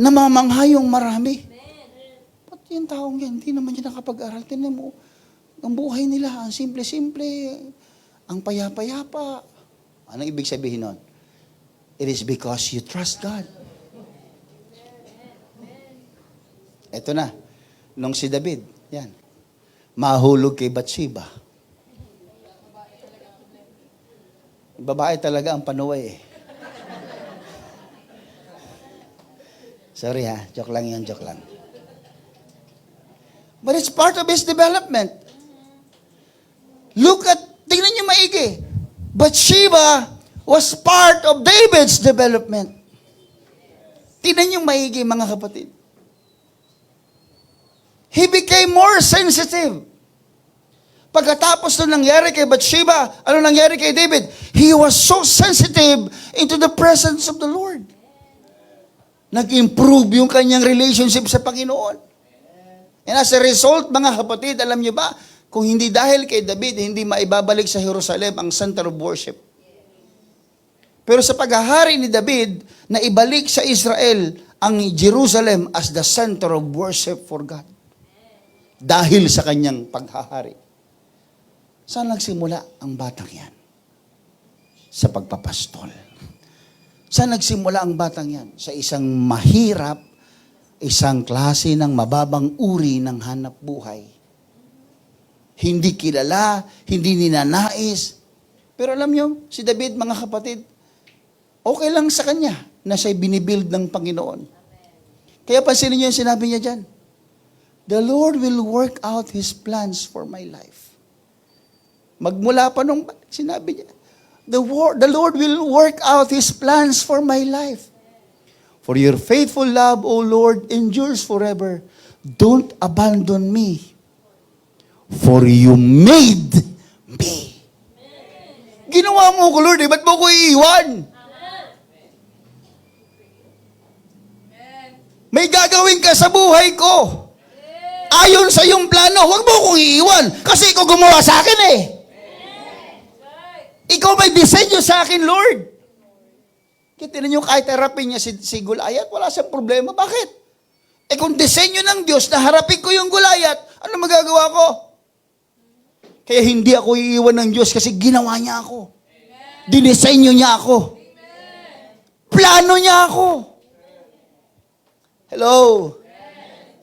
Namamangha yung marami. Ba't yung taong yan, hindi naman yan nakapag-aral. Tingnan mo, ang buhay nila, ang simple-simple, ang payapa-yapa. Anong ibig sabihin nun? It is because you trust God. Ito na, nung si David, yan, mahulog kay Bathsheba. Babae talaga ang panuway eh. Sorry ha, joke lang yun, joke lang. But it's part of his development. Look at, tingnan niyo maigi. Bathsheba was part of David's development. Tingnan niyo maigi mga kapatid. He became more sensitive. Pagkatapos na nangyari kay Bathsheba, ano nangyari kay David? He was so sensitive into the presence of the Lord. Nag-improve yung kanyang relationship sa Panginoon. And as a result, mga kapatid, alam niyo ba, kung hindi dahil kay David, hindi maibabalik sa Jerusalem ang center of worship. Pero sa paghahari ni David, na ibalik sa Israel ang Jerusalem as the center of worship for God. Dahil sa kanyang paghahari. Saan nagsimula ang batang yan? Sa pagpapastol. Saan nagsimula ang batang yan? Sa isang mahirap, isang klase ng mababang uri ng hanap buhay. Hindi kilala, hindi ninanais. Pero alam nyo, si David, mga kapatid, okay lang sa kanya na siya'y binibuild ng Panginoon. Kaya pansinin nyo yung sinabi niya dyan. The Lord will work out His plans for my life. Magmula pa nung sinabi niya, the Lord will work out His plans for my life. For your faithful love, O Lord, endures forever. Don't abandon me, for you made me. Ginawa mo ko, Lord, ba't mo ko iiwan? May gagawin ka sa buhay ko. Ayon sa iyong plano, huwag mo akong iiwan. Kasi ikaw gumawa sa akin eh. Ikaw may disenyo sa akin, Lord. Kita ninyo kahit harapin niya si Goliath, wala siyang problema. Bakit? Eh kung disenyo ng Diyos na harapin ko yung Goliath, ano magagawa ko? Kaya hindi ako iiwan ng Diyos kasi ginawa niya ako. Dinisenyo niya ako. Plano niya ako. Hello?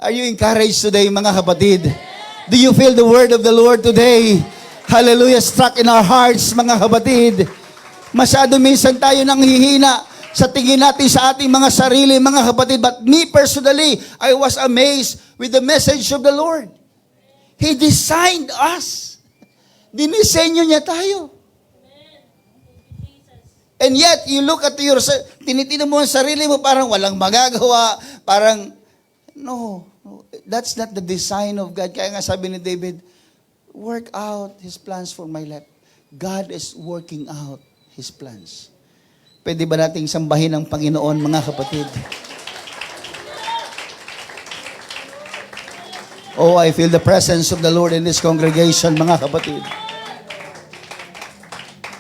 Are you encouraged today, mga kapatid? Do you feel the word of the Lord today? Hallelujah, struck in our hearts, mga kapatid. Masyado minsan tayo nang hihina sa tingin natin sa ating mga sarili, mga kapatid. But me personally, I was amazed with the message of the Lord. He designed us. Dinisenyo niya tayo. And yet, you look at yourself, tinitingnan mo ang sarili mo, parang walang magagawa, parang, no, that's not the design of God. Kaya nga sabi ni David, work out His plans for my life. God is working out His plans. Pwede ba nating sambahin ang Panginoon, mga kapatid? Oh, I feel the presence of the Lord in this congregation, mga kapatid.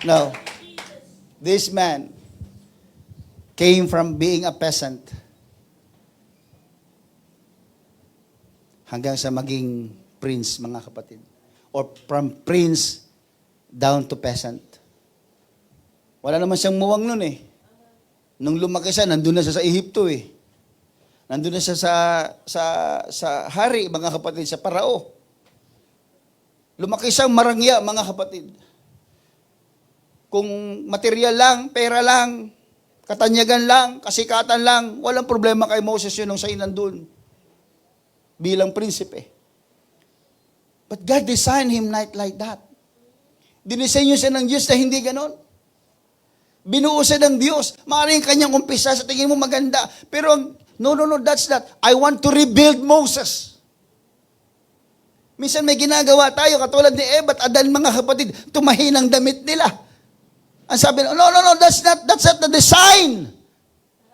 Now, this man came from being a peasant hanggang sa maging prince, mga kapatid. Or from prince down to peasant. Wala naman siyang muwang nun eh. Nung lumaki siya, nandun na siya sa Ehipto eh. Nandun na siya sa hari, mga kapatid, sa Parao. Lumaki siyang marangya, mga kapatid. Kung material lang, pera lang, katanyagan lang, kasikatan lang, walang problema kay Moses yun nung siya nandun. Bilang prinsipe. But God designed him not like that. Dinisenyo siya ng Diyos na hindi ganon. Binuo siya ng Diyos. Maaaring kanyang umpisa sa tingin mo maganda. Pero, no, that's not. I want to rebuild Moses. Minsan may ginagawa tayo, katulad ni Eva at Adan, mga kapatid, tumahin ang damit nila. Ang sabi, no, that's not the design.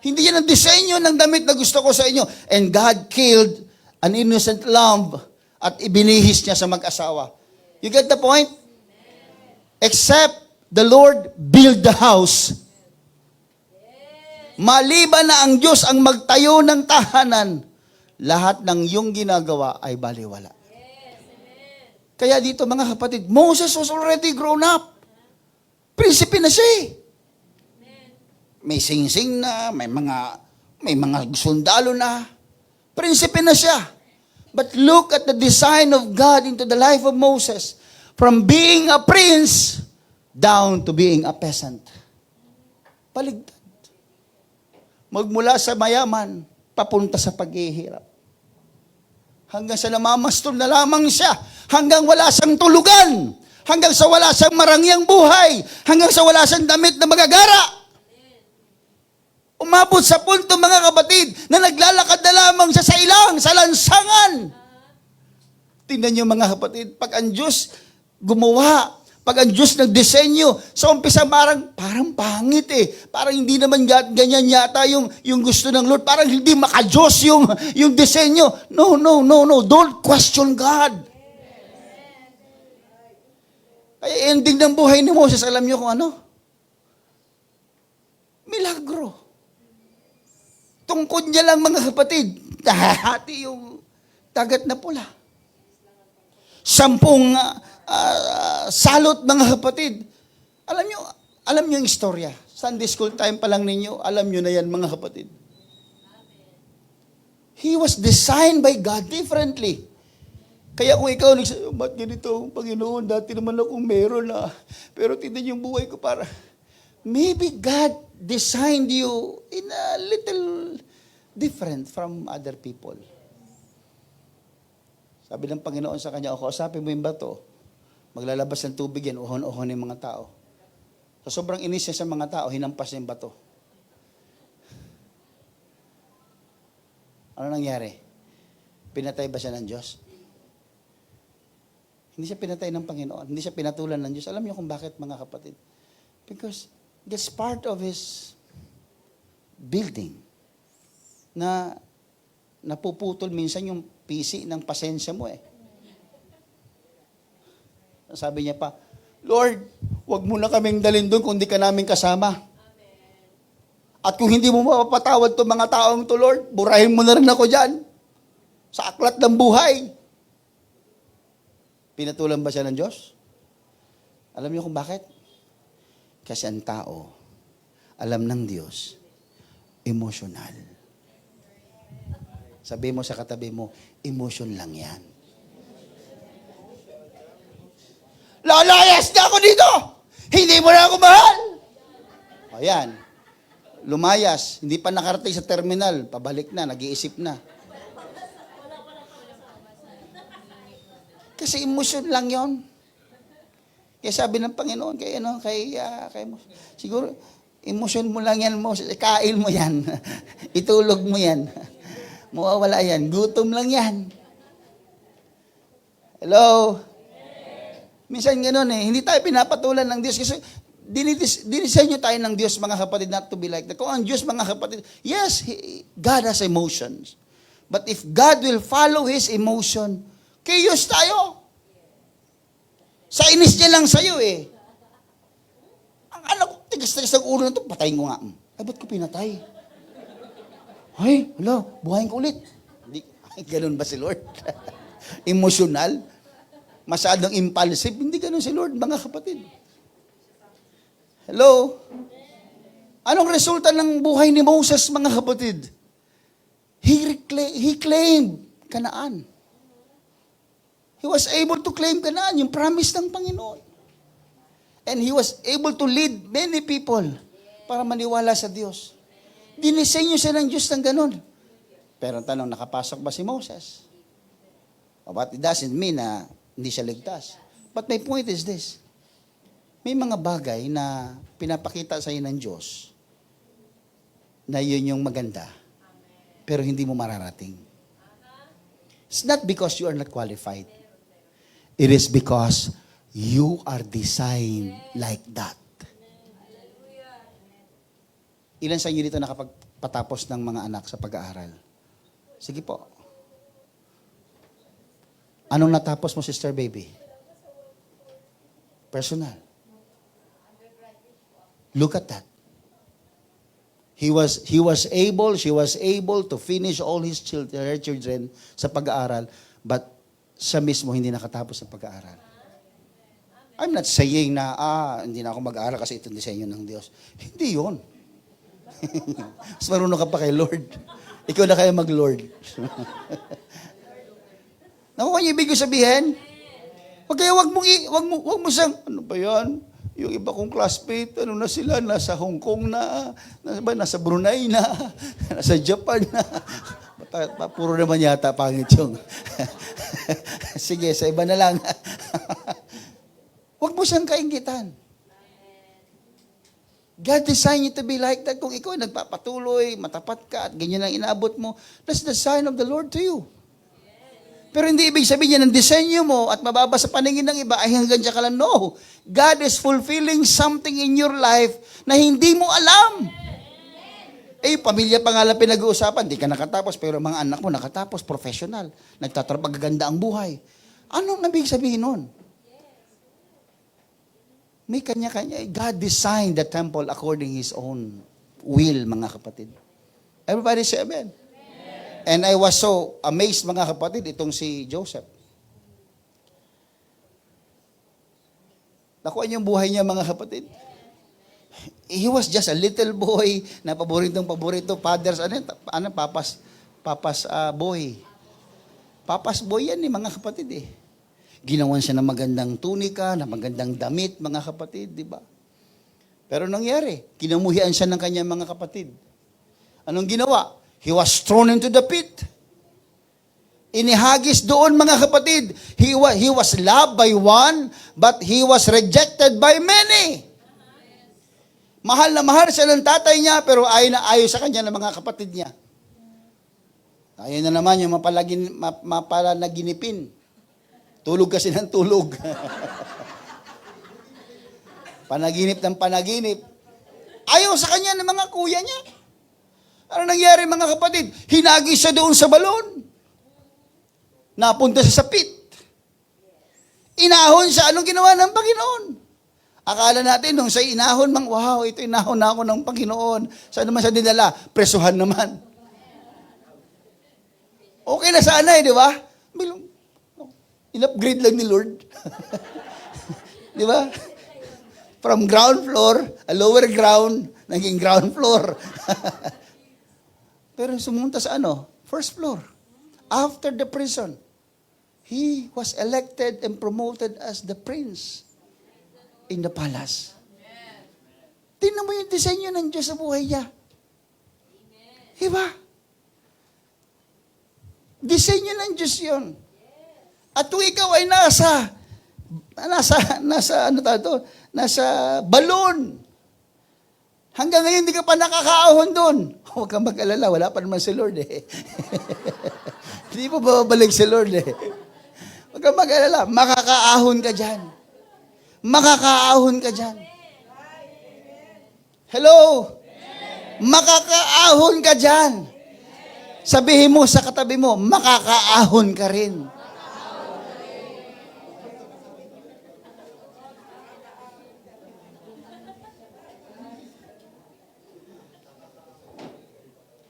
Hindi yan ang disenyo ng damit na gusto ko sa inyo. And God killed an innocent lamb at ibinihis niya sa mag-asawa. You get the point? Except the Lord build the house. Maliban na ang Diyos ang magtayo ng tahanan, lahat ng iyong ginagawa ay baliwala. Kaya dito, mga kapatid, Moses was already grown up. Prinsipe na siya eh. May singsing na, may mga sundalo na. Prinsipe na siya. But look at the design of God into the life of Moses. From being a prince, down to being a peasant. Paligtad. Magmula sa mayaman, papunta sa paghihirap. Hanggang sa namamastol na lamang siya. Hanggang wala siyang tulugan. Hanggang sa wala siyang marangyang buhay. Hanggang sa wala siyang damit na magagara. Umabot sa punto, mga kapatid, na naglalakad na lamang siya sa ilang, sa lansangan. Tingnan niyo, mga kapatid, pag ang Diyos gumawa, pag ang Diyos nagdisenyo, sa umpisa parang pangit eh. Parang hindi naman ganyan yata yung gusto ng Lord. Parang hindi maka-Diyos yung disenyo. No. Don't question God. Kaya ending ng buhay ni Moses, alam niyo kung ano? Milagro. Tungkod niya lang, mga kapatid, hati yung dagat na pula. 10 salot, mga kapatid. Alam niyo yung istorya. Sunday school time pa lang ninyo, alam niyo na yan, mga kapatid. He was designed by God differently. Kaya kung ikaw, ba't ganito, Panginoon, dati naman akong meron na. Pero tignan yung buhay ko para, maybe God designed you in a little different from other people. Sabi ng Panginoon sa kanya, kausapin mo yung bato, maglalabas ng tubig yan, uhon-uhon ng mga tao. So sobrang inis niya sa mga tao, hinampas niya yung bato. Ano nangyari? Pinatay ba siya ng Diyos? Hindi siya pinatay ng Panginoon. Hindi siya pinatulan ng Diyos. Alam niyo kung bakit, mga kapatid? Because that's part of His building. Na napuputol minsan yung pisi ng pasensya mo eh. Sabi niya pa, Lord, wag mo na kaming dalhin doon kung di ka namin kasama. At kung hindi mo mapapatawad to mga taong to, Lord, burahin mo na rin ako dyan. Sa aklat ng buhay. Pinatulan ba siya ng Diyos? Alam niyo kung bakit? Kasi ang tao, alam ng Diyos, emotional. Sabi mo sa katabi mo, emotion lang yan. Lalayas na ako dito! Hindi mo na ako mahal! O yan. Lumayas. Hindi pa nakarating sa terminal. Pabalik na, nag-iisip na. Kasi emotion lang yon. Kaya sabi ng Panginoon, siguro, emotion mo lang yan, kain mo yan. Itulog mo yan. Mawawala yan. Gutom lang yan. Hello? Minsan gano'n eh. Hindi tayo pinapatulan ng Diyos kasi dinisenyo tayo ng Diyos, mga kapatid, not to be like that. Kung ang Diyos, mga kapatid, yes, God has emotions. But if God will follow His emotion, chaos tayo. Sa inis niya lang sa'yo eh. Ang anak ko, tigas-tigas ng ulo na ito, patayin ko nga. Ay, ba't ko pinatay? Ay, hala, buhayin ko ulit. Ay, ganun ba si Lord? Emotional? Masyadong impulsive? Hindi ganun si Lord, mga kapatid. Hello? Anong resulta ng buhay ni Moses, mga kapatid? He claimed Canaan. He was able to claim Canaan, yung promise ng Panginoon. And he was able to lead many people para maniwala sa Diyos. Dinisenyo siya ng Diyos ng ganun. Pero ang tanong, nakapasok ba si Moses? But it doesn't mean na hindi siya ligtas. But my point is this. May mga bagay na pinapakita sa iyo ng Diyos na yun yung maganda, pero hindi mo mararating. It's not because you are not qualified. It is because you are designed like that. Ilan sa inyo dito nakapagpatapos ng mga anak sa pag-aaral? Sige po. Anong natapos mo, Sister Baby? Personal. Look at that. She was able to finish all her children sa pag-aaral, but siya mismo hindi nakatapos sa pag-aaral. I'm not saying na, hindi na ako mag-aaral kasi itong disenyo ng Diyos. Hindi yun. Mas marunong ka pa kay Lord. Ikaw na kaya mag-Lord. Nakuha niyo ibig sabihin? Kaya wag mo siyang, ano ba yan? Yung iba kong classmate, ano na sila, nasa Hong Kong na, nasa Brunei na, nasa Japan na. Puro naman yata pangit yung. Sige, sa iba na lang. Huwag mo siyang kainggitan. God designed you to be like that. Kung ikaw nagpapatuloy, matapat ka, at ganyan ang inaabot mo, that's the sign of the Lord to you. Pero hindi ibig sabihin niya ng disenyo mo at mababa sa paningin ng iba ay hanggang dyan ka lang. No. God is fulfilling something in your life na hindi mo alam. Pamilya pa nga lang pinag-uusapan, di ka nakatapos, pero mga anak mo nakatapos, professional, nagtatrabaho, gaganda ang buhay. Anong nabig sabihin nun? May kanya-kanya. God designed the temple according His own will, mga kapatid. Everybody say amen. And I was so amazed, mga kapatid, itong si Joseph. Nakuha niyo yung buhay niya, mga kapatid. He was just a little boy na paborito, fathers, papas boy. Papas boy yan mga kapatid eh. Ginawan siya ng magandang tunika, ng magandang damit, mga kapatid, di ba? Pero nangyari, kinamuhian siya ng kanyang mga kapatid. Anong ginawa? He was thrown into the pit. Inihagis doon, mga kapatid. He was loved by one, but he was rejected by many. Mahal na mahal siya ng tatay niya, pero ayaw na ayaw sa kanya ng mga kapatid niya. Ayaw na naman yung mapalanaginipin. Tulog kasi ng tulog. Panaginip ng panaginip. Ayaw sa kanya ng mga kuya niya. Ano nangyari mga kapatid? Hinagi siya doon sa balon. Napunta siya sa pit. Inahon siya. Anong ginawa ng Panginoon? Akala natin nung siya inahon, wow, ito inahon na ako ng Panginoon. Saan naman siya dinala? Presuhan naman. Okay na sana di ba? In-upgrade lang ni Lord. Di ba? From ground floor, a lower ground, naging ground floor. Pero sumunta sa first floor. After the prison, he was elected and promoted as the prince in the palace. Tingnan mo yung disenyo ng Diyos sa buhay niya. Diba? Disenyo ng Diyos yun. At kung ikaw ay nasa balon, hanggang ngayon hindi ka pa nakakaahon doon. Huwag kang mag-alala, wala pa naman si Lord eh. Hindi po babalik si Lord eh. Huwag kang mag-alala, makakaahon ka dyan. Makakaahon ka dyan. Hello? Makakaahon ka dyan. Sabihin mo sa katabi mo, makakaahon ka rin.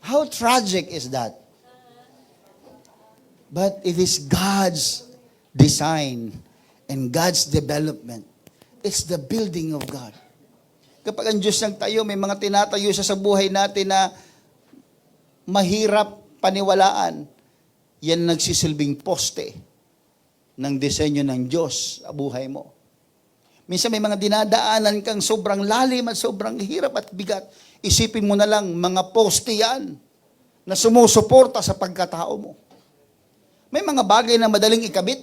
How tragic is that? But it is God's design and God's development. It's the building of God. Kapag ang Diyos nagtayo, may mga tinatayo siya sa buhay natin na mahirap paniwalaan. Yan nagsisilbing poste ng disenyo ng Diyos sa buhay mo. Minsan may mga dinadaanan kang sobrang lalim at sobrang hirap at bigat. Isipin mo na lang, mga poste yan na sumusuporta sa pagkatao mo. May mga bagay na madaling ikabit.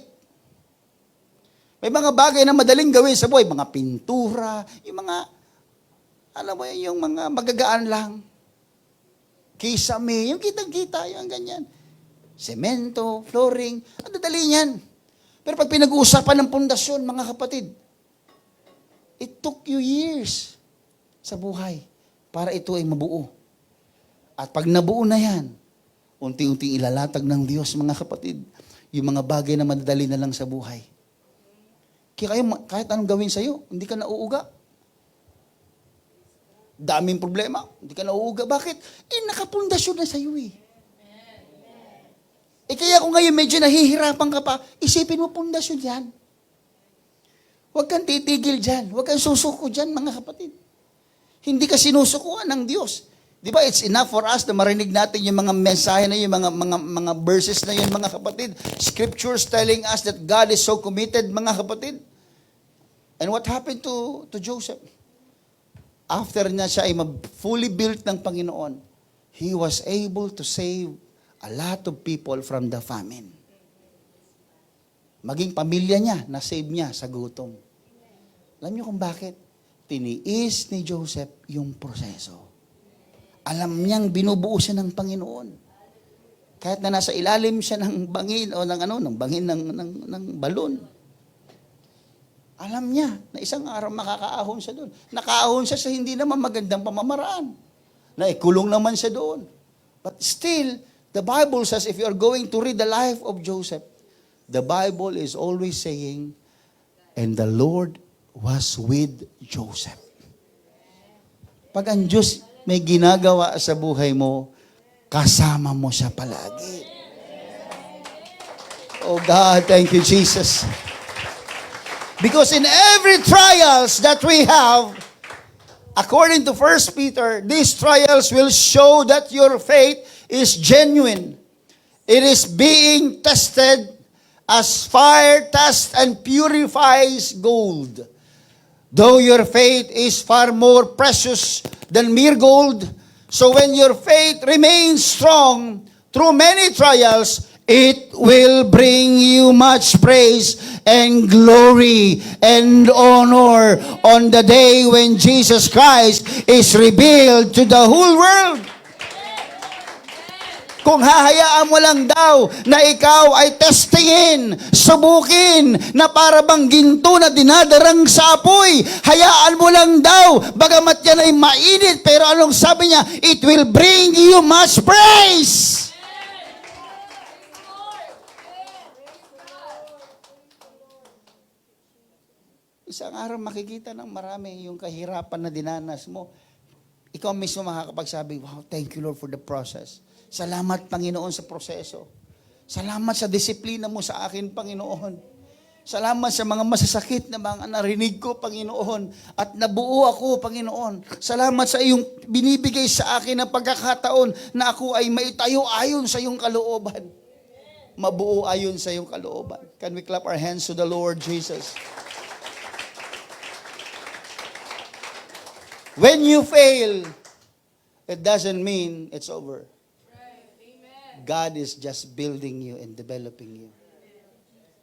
May mga bagay na madaling gawin sa buhay. Mga pintura, yung mga, yung mga magagaan lang. Kisame, yung kitang-kita, yung ganyan. Semento, flooring, ang dadali niyan. Pero pag pinag-uusapan ng pundasyon, mga kapatid, it took you years sa buhay para ito ay mabuo. At pag nabuo na yan, unti-unting ilalatag ng Diyos, mga kapatid, yung mga bagay na madadali na lang sa buhay. Kaya kayo, kahit anong gawin sa'yo, hindi ka nauuga. Daming problema, hindi ka nauuga. Bakit? Nakapundasyon na sa'yo eh. Kaya kung ngayon medyo nahihirapan ka pa, isipin mo pundasyon yan. Huwag kang titigil dyan. Huwag kang susuko dyan, mga kapatid. Hindi ka sinusukuan ng Diyos. Di ba, it's enough for us na marinig natin yung mga mensahe na yun, mga verses na yun, mga kapatid. Scriptures telling us that God is so committed, mga kapatid. And what happened to Joseph? After na siya ay fully built ng Panginoon, he was able to save a lot of people from the famine. Maging pamilya niya, na-save niya sa gutom. Alam niyo kung bakit? Tiniis ni Joseph yung proseso. Alam niyang binubuo siya ng Panginoon. Kahit na nasa ilalim siya ng bangin o ng bangin ng balon. Alam niya na isang araw makakaahon siya doon. Nakaahon siya sa hindi naman magandang pamamaraan. Naikulong naman siya doon. But still, the Bible says if you are going to read the life of Joseph, the Bible is always saying, and the Lord was with Joseph. Pag ang Diyos may ginagawa sa buhay mo, kasama mo siya palagi. Oh God, thank you, Jesus. Because in every trials that we have, according to 1 Peter, these trials will show that your faith is genuine. It is being tested as fire tests and purifies gold. Though your faith is far more precious than mere gold, so when your faith remains strong through many trials, it will bring you much praise and glory and honor on the day when Jesus Christ is revealed to the whole world. Kung hahayaan mo lang daw na ikaw ay testingin, subukin, na para bang ginto na dinadarang sa apoy, hayaan mo lang daw, bagamat yan ay mainit, pero anong sabi niya? It will bring you much praise. Isang araw makikita ng marami yung kahirapan na dinanas mo. Ikaw mismo makakapagsabi, wow, thank you Lord for the process. Salamat Panginoon sa proseso. Salamat sa disiplina mo sa akin, Panginoon. Salamat sa mga masasakit na mga narinig ko, Panginoon. At nabuo ako, Panginoon. Salamat sa iyong binibigay sa akin na pagkakataon na ako ay maitayo ayon sa iyong kalooban. Mabuo ayon sa iyong kalooban. Can we clap our hands to the Lord Jesus? When you fail, it doesn't mean it's over. God is just building you and developing you.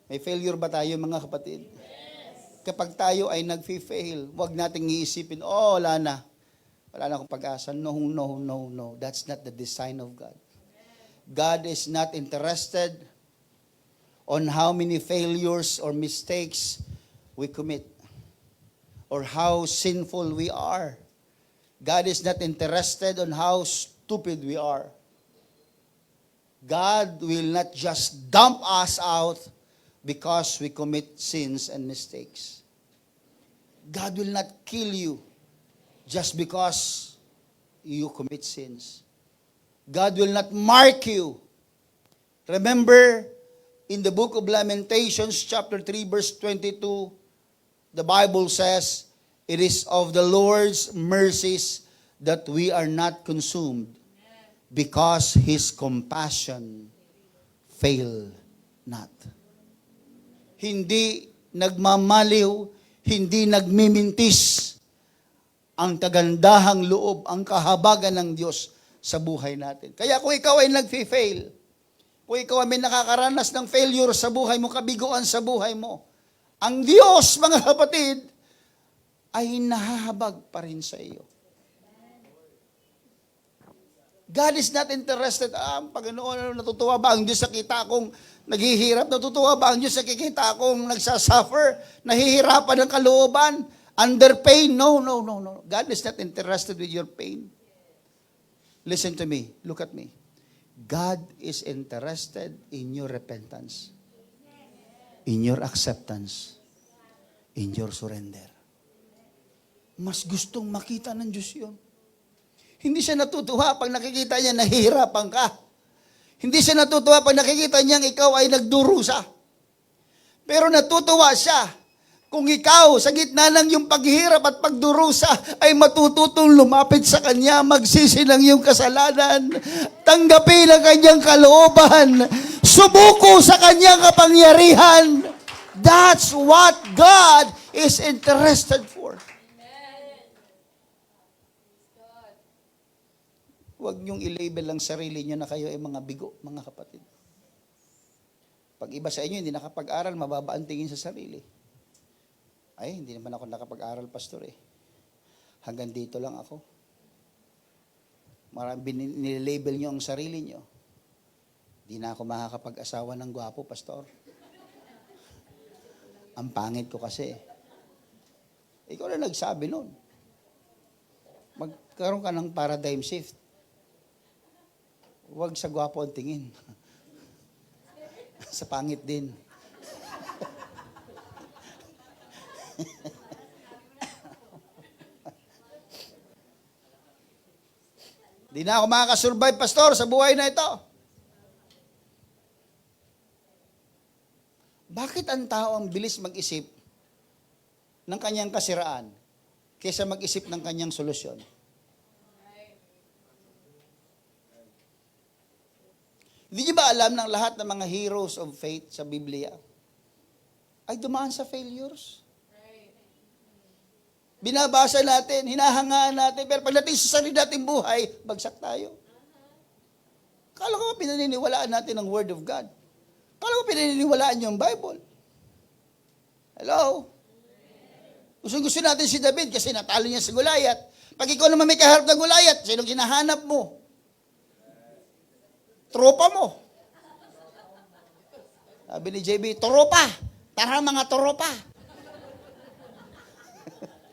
May failure ba tayo, mga kapatid? Kapag tayo ay nag-fail, huwag nating iisipin, oh, wala na. Wala na akong pag-asa. No, no, no, no. That's not the design of God. God is not interested on how many failures or mistakes we commit or how sinful we are. God is not interested on how stupid we are. God will not just dump us out because we commit sins and mistakes. God will not kill you just because you commit sins. God will not mark you. Remember, in the book of Lamentations, chapter 3, verse 22, the Bible says, it is of the Lord's mercies that we are not consumed, because His compassion fail not. Hindi nagmamaliw, hindi nagmimintis ang kagandahang loob, ang kahabagan ng Diyos sa buhay natin. Kaya kung ikaw ay nag-fail, kung ikaw ay may nakakaranas ng failure sa buhay mo, kabiguan sa buhay mo, ang Diyos, mga kapatid, ay nahahabag pa rin sa iyo. God is not interested, Panginoon, natutuwa ba ang Diyos sa kita akong naghihirap? Natutuwa ba ang Diyos sa kikita akong nagsasuffer? Nahihirapan ng kalooban? Under pain? No, no, no, no. God is not interested with your pain. Listen to me. Look at me. God is interested in your repentance, in your acceptance, in your surrender. Mas gustong makita ng Diyos yun. Hindi siya natutuwa pag nakikita niya nahihirapan ka. Hindi siya natutuwa pag nakikita niya ikaw ay nagdurusa. Pero natutuwa siya kung ikaw sa gitna ng iyong paghihirap at pagdurusa ay matututong lumapit sa Kanya, magsisi ng iyong kasalanan, tanggapin ang Kanyang kalooban, sumuko sa Kanyang kapangyarihan. That's what God is interested for. Huwag niyong i-label ang sarili niyo na kayo ay mga bigo, mga kapatid. Pag iba sa inyo, hindi nakapag-aral, mababa ang tingin sa sarili. Ay, hindi naman ako nakapag-aral, pastor eh. Hanggang dito lang ako. Maraming nilabel niyo ang sarili niyo. Hindi na ako makakapag-asawa ng gwapo, pastor. Ang pangit ko kasi. Ikaw na nagsabi nun. Magkaroon ka ng paradigm shift. Huwag sa gwapo ang tingin. Sa pangit din. Di na ako makakasurvive, pastor, sa buhay na ito. Bakit ang tao ang bilis mag-isip ng kanyang kasiraan kaysa mag-isip ng kanyang solusyon? Hindi niyo ba alam ng lahat ng mga heroes of faith sa Biblia ay dumaan sa failures? Binabasa natin, hinahangaan natin, pero pagdating sa sarili nating buhay, bagsak tayo. Kala ko pinaniniwalaan natin ang Word of God. Kala ko pinaniniwalaan yung Bible. Hello? Gusto natin si David kasi natalo niya sa Goliath. Pag ikaw naman may kaharap ng Goliath, sinong hinahanap mo? tropa mo. Sabi ni JB, toropa. Tara mga toropa.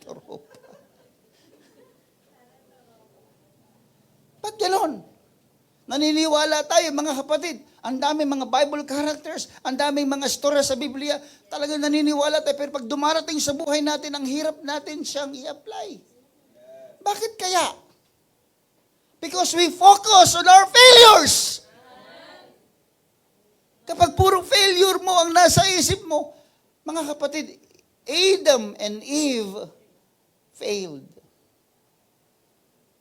Toropa. Ba't ganon? Naniniwala tayo, mga kapatid. Ang daming mga Bible characters, ang daming mga storya sa Biblia. Talagang naniniwala tayo. Pero pag dumarating sa buhay natin, ang hirap natin siyang i-apply. Bakit kaya? Because we focus on our failures. Kapag puro failure mo ang nasa isip mo, mga kapatid, Adam and Eve failed.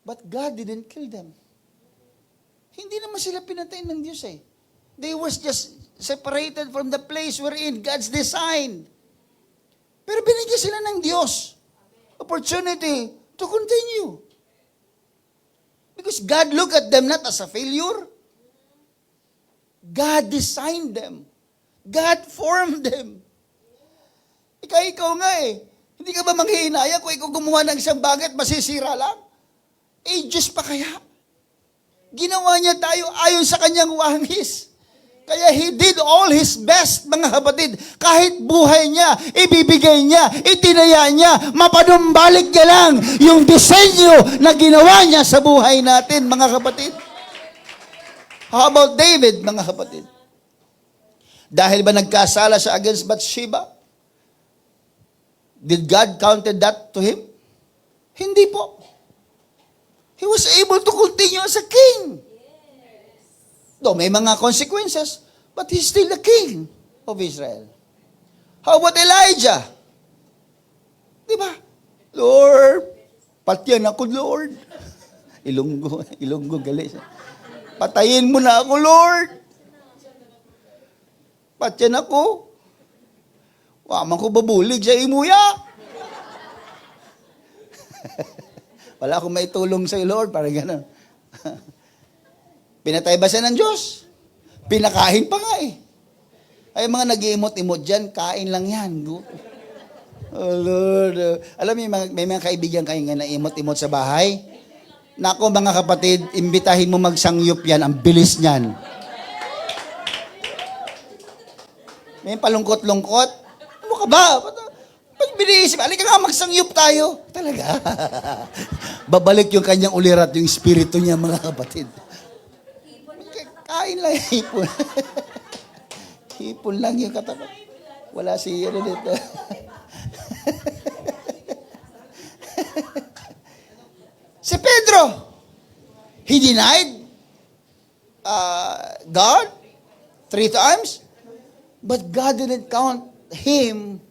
But God didn't kill them. Hindi naman sila pinatay ng Diyos eh. They was just separated from the place wherein God's design. Pero binigyan sila ng Diyos opportunity to continue. Because God looked at them not as a failure. God designed them. God formed them. Ikaw nga eh. Hindi ka ba manghihinaya kung ikaw gumawa ng isang bagay at masisira lang? Diyos pa kaya? Ginawa niya tayo ayon sa kanyang wangis. Kaya He did all His best, mga kapatid. Kahit buhay niya, ibibigay niya, itinaya niya, mapanumbalik niya lang yung disenyo na ginawa niya sa buhay natin, mga kapatid. How about David, mga kapatid? Dahil ba nagkasala siya against Bathsheba? Did God counted that to him? Hindi po. He was able to continue as a king. Though may mga consequences, but he's still the king of Israel. How about Elijah? Di ba? Lord, patyan ako, Lord. Ilonggo gali siya. Patayin mo na ako, Lord. Patyan ako. Waman ko babulig sa imuya. Wala akong maitulong sa'yo, Lord. Parang gano'n. Pinatay ba siya ng Diyos? Pinakain pa nga eh. Ay mga nag-iimot-imot dyan, kain lang yan. Oh Lord. Alam mo, may mga kaibigan kayo nga na imot-imot sa bahay. Nako mga kapatid, imbitahin mo magsangyup yan, ang bilis niyan. May palungkot-lungkot. Ano ka ba? Pag biniisip, alika nga magsangyup tayo. Talaga. Babalik yung kanyang ulirat, yung espiritu niya, mga kapatid. Kain lang, hipon. Hipon lang yung katapat. Wala si ano dito. Si Pedro, he denied God 3 times, but God didn't count him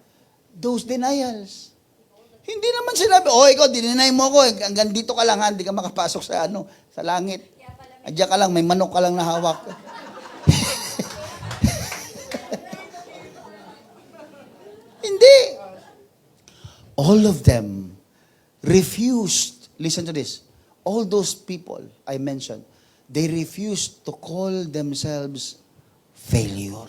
those denials. Hindi naman sinabi, ikaw, dininay mo ako, hanggang dito ka lang, hindi ka makapasok sa sa langit. Adya ka lang, may manok ka lang na hawak. Hindi. All of them refused, listen to this, all those people I mentioned, they refused to call themselves failure.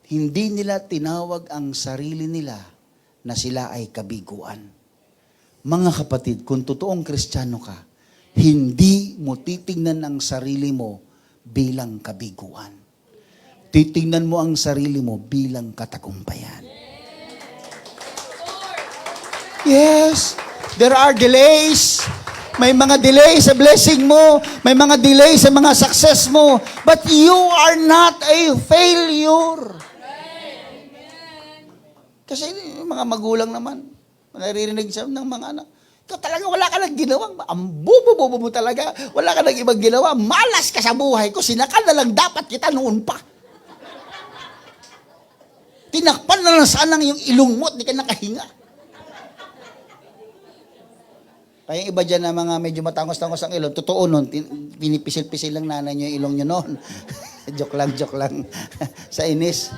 Hindi nila tinawag ang sarili nila na sila ay kabiguan. Mga kapatid, kung totoong Kristiyano ka, hindi mo titingnan ang sarili mo bilang kabiguan. Titingnan mo ang sarili mo bilang katagumpayan. Yes, there are delays. May mga delay sa blessing mo. May mga delay sa mga success mo. But you are not a failure. Kasi yung mga magulang naman, naririnig siya ng mga anak, talaga wala ka nang ginawang, ang bubo-bubo mo talaga, wala ka nang ibang ginawa, malas ka sa buhay ko, sinakal na lang dapat kita noon pa. Tinakpan na lang sanang yung ilong mo at di ka nakahinga. Kaya iba dyan na mga medyo matangos-tangos ang ilong, totoo nun, pinipisil-pisil lang nanay nyo yung ilong nyo noon. Joke lang, sa inis.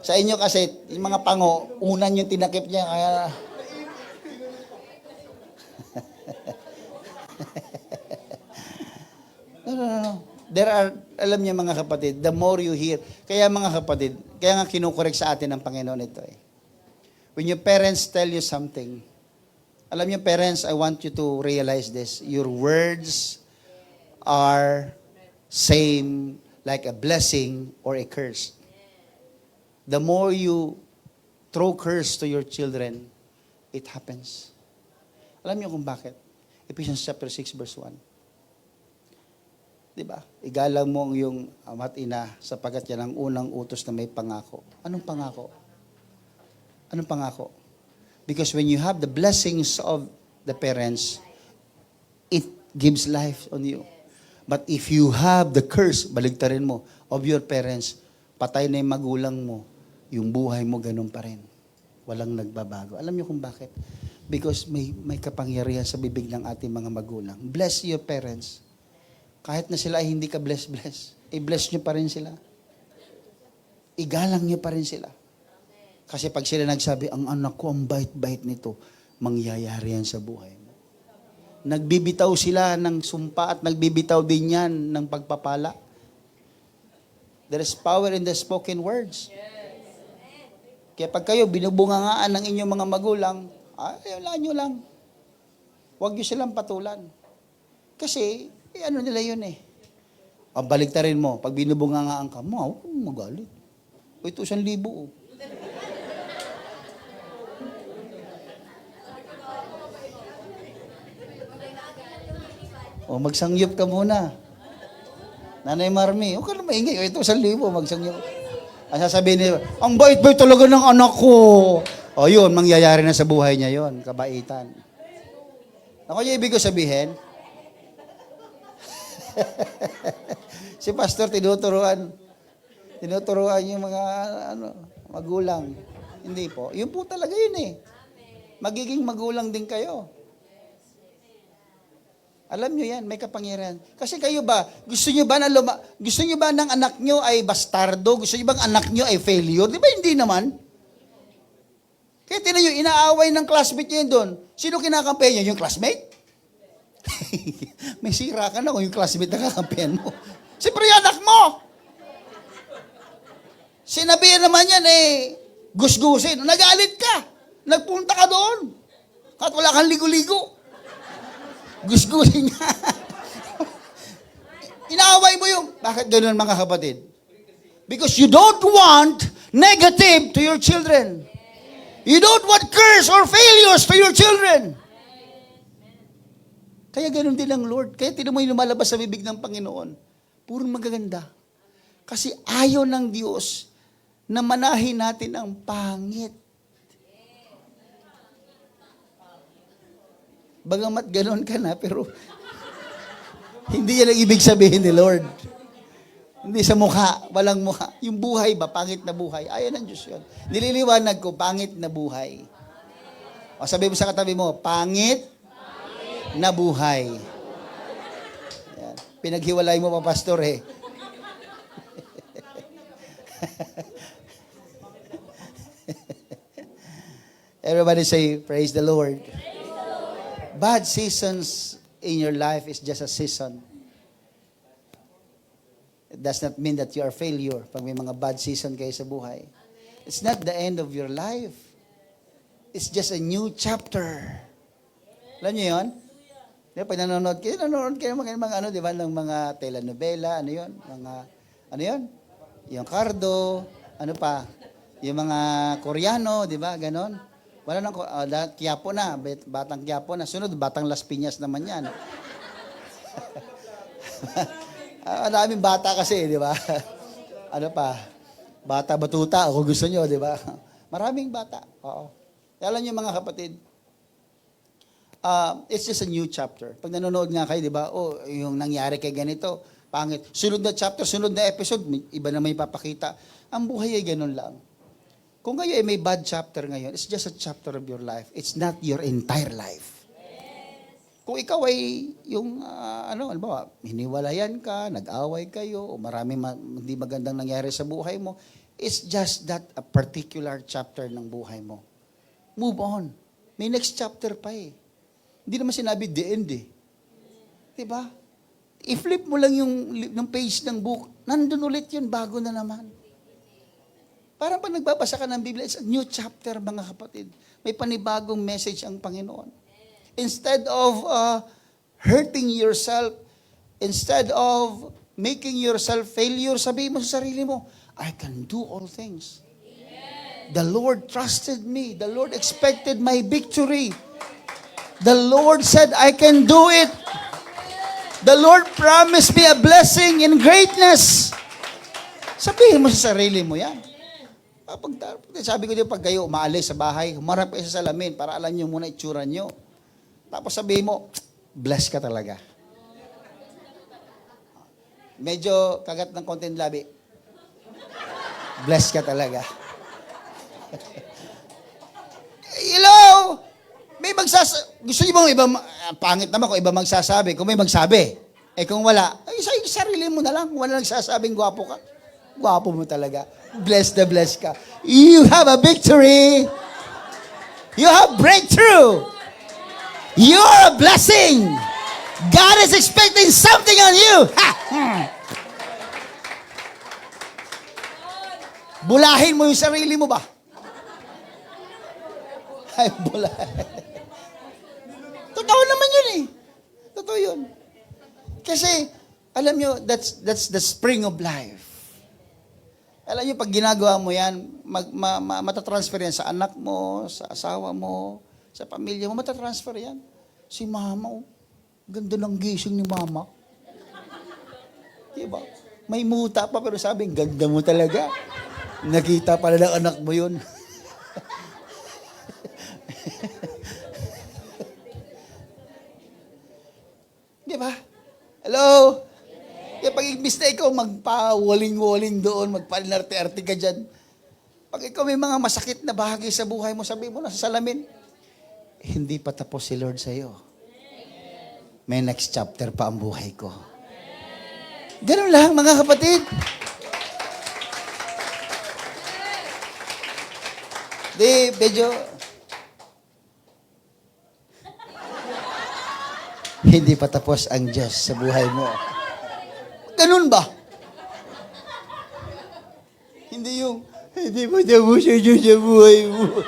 Sa inyo kasi, yung mga pango, unan yung tinakip niya, kaya... No. There are, alam niyo mga kapatid, the more you hear, kaya mga kapatid, kaya nga kinukorek sa atin ng Panginoon ito eh. When your parents tell you something, Alam niyo, parents, I want you to realize this. Your words are same like a blessing or a curse. The more you throw curse to your children, it happens. Alam niyo kung bakit? Ephesians chapter 6 verse 1. Diba? Igalang mo ang iyong ama at ina sapagkat yan ang unang utos na may pangako. Anong pangako? Anong pangako? Because when you have the blessings of the parents, it gives life on you. But if you have the curse, baligtarin mo, of your parents, patay na yung magulang mo, yung buhay mo ganun pa rin. Walang nagbabago. Alam niyo kung bakit? Because may kapangyarihan sa bibig ng ating mga magulang. Bless your parents. Kahit na sila ay hindi ka bless, i-bless nyo pa rin sila. Igalang nyo pa rin sila. Kasi pag sila nagsabi, ang anak ko, ang bait-bait nito, mangyayari yan sa buhay mo. Nagbibitaw sila ng sumpa at nagbibitaw din yan ng pagpapala. There is power in the spoken words. Kaya pag kayo binubungangaan ng inyong mga magulang, wala nyo lang. Huwag nyo silang patulan. Kasi, ano nila yun eh. Ang baligtarin mo, pag binubungangaan ka, huwag kang magalit. O ito 1,000 oh. O magsangyop ka muna. Nanay Marmi, huwag ka na maingay. O ito 1,000, magsangyop. Ang sasabihin niya, ang bait-bait talaga ng anak ko. O yun, mangyayari na sa buhay niya yun, kabaitan. Ako yung ibig ko sabihin, si pastor tinuturuan yung mga magulang. Hindi po. Yun po talaga yun eh. Magiging magulang din kayo. Alam nyo yan, may kapangyarihan. Kasi kayo ba, gusto nyo ba ng anak nyo ay bastardo? Gusto nyo bang anak nyo ay failure? Di ba hindi naman? Kaya tinan nyo, inaaway ng classmate nyo yun doon. Sino kinakampihan nyo? Yung classmate? May sira ka na kung yung classmate na kakampihan mo. Siyempre yung anak mo. Sinabihan naman yan gusgusin. Nagalit ka. Nagpunta ka doon. Kahit wala kang ligo-ligo. Gusgusin niya. Inaaway mo yung, bakit ganoon mga kapatid? Because you don't want negative to your children. You don't want curse or failures to your children. Kaya ganoon din ang Lord. Kaya tinan mo yung lumalabas sa bibig ng Panginoon. Purong magaganda. Kasi ayaw ng Diyos na manahin natin ang pangit. Bagamat ganoon ka na, pero hindi yan ang ibig sabihin ni Lord. Hindi sa mukha, walang mukha. Yung buhay ba, pangit na buhay. Ayaw ng Diyos yun. Nililiwanag ko, pangit na buhay. O sabi mo sa katabi mo, pangit na buhay. Yan. Pinaghiwalay mo pa, pastor eh. Everybody say, praise the Lord. Bad seasons in your life is just a season. It does not mean that you are failure pag may mga bad season kayo sa buhay. It's not the end of your life. It's just a new chapter. Alam niyo yun? Diba, pag nanonood kayo ng mga ano, di ba, ng mga telenovela, ano yun? Ano yun? Yung Cardo, ano pa? Yung mga Koreano, di ba, ganon? Wala nang, Quiapo na, batang Quiapo na. Sunod, batang Las Piñas naman yan. Maraming bata kasi, di ba? Ano pa? Bata batuta, kung gusto nyo, di ba? Maraming bata. Oo. Alam nyo mga kapatid, it's just a new chapter. Pag nanonood nga kayo, di ba? Yung nangyari kay ganito, pangit. Sunod na chapter, sunod na episode, iba na may papakita. Ang buhay ay ganun lang. Kung kayo ay may bad chapter ngayon, it's just a chapter of your life. It's not your entire life. Kung ikaw ay yung, hiniwalayan ka, nag-away kayo, o maraming hindi magandang nangyari sa buhay mo, it's just that a particular chapter ng buhay mo. Move on. May next chapter pa eh. Hindi naman sinabi the end eh. Diba? I-flip mo lang yung page ng book, nandun ulit yun, bago na naman. Parang pag nagbabasa ka ng Biblia, it's a new chapter, mga kapatid. May panibagong message ang Panginoon. Instead of hurting yourself, instead of making yourself failure, sabihin mo sa sarili mo, I can do all things. The Lord trusted me. The Lord expected my victory. The Lord said, I can do it. The Lord promised me a blessing in greatness. Sabihin mo sa sarili mo yan. Sabi ko din, pag kayo umaalis sa bahay, humarap kayo sa salamin para alam nyo muna itsura nyo. Tapos sabihin mo, bless ka talaga. Medyo kagat ng konti ng labi. Bless ka talaga. Hello! Gusto niyo bang iba, pangit naman kung iba magsasabi. Kung may magsabi. Kung wala, sarili mo na lang. Kung wala nagsasabing gwapo ka. Gwapo mo talaga. Bless ka. You have a victory. You have breakthrough. You are a blessing. God is expecting something on you. Ha! Bulahin mo yung sarili mo ba? Ay, bulahin. Totoo naman yun eh. Totoo yun. Kasi, alam nyo, that's the spring of life. Alam nyo, pag ginagawa mo yan, matatransfer yan sa anak mo, sa asawa mo, sa pamilya mo, matatransfer yan. Si mama, oh, ganda ng gising ni mama. Diba? May muta pa, pero sabi, ganda mo talaga. Nakita pala ng anak mo yun. Diba? Hello? Kaya pag imbis na ikaw magpa-waling-waling doon, magpa-arte-arte ka dyan, pag ikaw may mga masakit na bahagi sa buhay mo, sabi mo na sa salamin, hindi pa tapos si Lord sa'yo. May next chapter pa ang buhay ko. Ganun lang, mga kapatid. Medyo, hindi pa tapos ang Diyos sa buhay mo. Ganun ba? Hindi pa tapos ang Diyos sa buhay mo.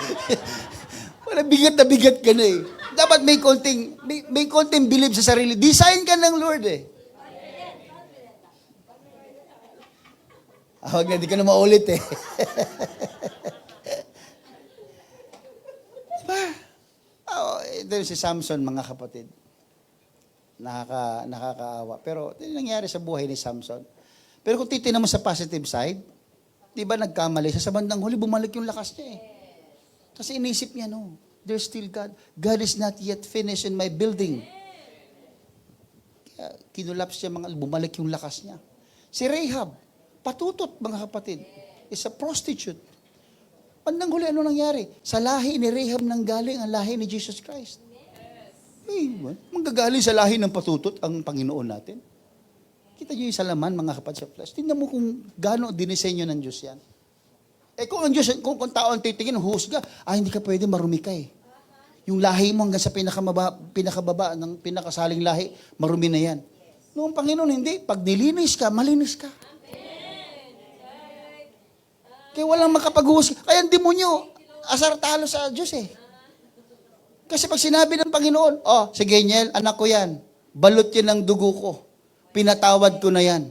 Wala, bigat na bigat ka na eh. Dapat may konting believe sa sarili. Design ka ng Lord eh. Huwag na, di ka na maulit eh. Diba? Ito si Samson, mga kapatid. Nakakaawa. Pero ito yung nangyari sa buhay ni Samson. Pero kung titignan mo sa positive side, di ba nagkamali siya? Sa bandang huli, bumalik yung lakas niya eh. Kasi inisip niya, no, there's still God. God is not yet finished in my building. Kaya kinulaps siya, bumalik yung lakas niya. Si Rahab, patutot mga kapatid, is a prostitute. Bandang huli, ano nangyari? Sa lahi ni Rahab nanggaling ang lahi ni Jesus Christ. Manggagaling sa lahi ng patutot ang Panginoon natin. Kita niyo yung salaman, mga kapatid sa flesh. Tingnan mo kung gaano dinisenyo ng Diyos yan. Kung ang Diyos, kung tao ang titingin, husga, hindi ka pwede, marumi ka eh. Yung lahi mo hanggang sa pinakababa ng pinakasaling lahi, marumi na yan. Noong Panginoon, hindi. Pag nilinis ka, malinis ka. Kaya walang makapag-husga. Kaya ang demonyo, asar talo sa Diyos eh. Kasi pag sinabi ng Panginoon, sige Niel, anak ko yan. Balot yan ng dugo ko. Pinatawad ko na yan.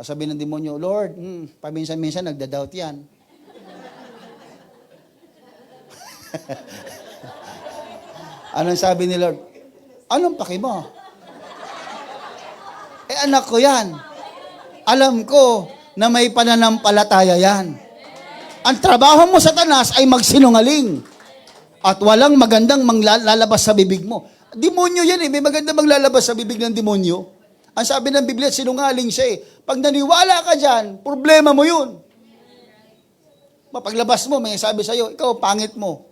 Sabi ng demonyo, Lord, paminsan-minsan nagda-doubt yan. Anong sabi ni Lord? Anong paki mo? Anak ko yan. Alam ko na may pananampalataya yan. Ang trabaho mo, Satanas, ay magsinungaling. At walang magandang lalabas sa bibig mo. Demonyo yan eh. May magandang maglalabas sa bibig ng demonyo. Ang sabi ng Biblia, sinungaling siya eh. Pag naniwala ka dyan, problema mo yun. Paglabas mo, may sabi sa'yo, ikaw, pangit mo.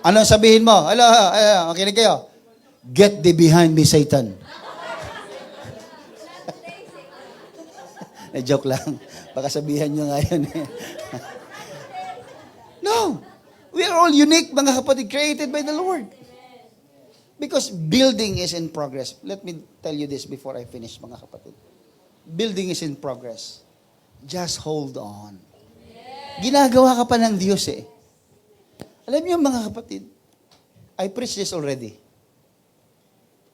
Anong sabihin mo? Makinig kayo. Get thee behind me, Satan. Joke lang. Baka sabihan nyo nga yun eh. No. We are all unique, mga kapatid, created by the Lord. Because building is in progress. Let me tell you this before I finish, mga kapatid. Building is in progress. Just hold on. Ginagawa ka pa ng Diyos eh. Alam niyo, mga kapatid, I preached this already.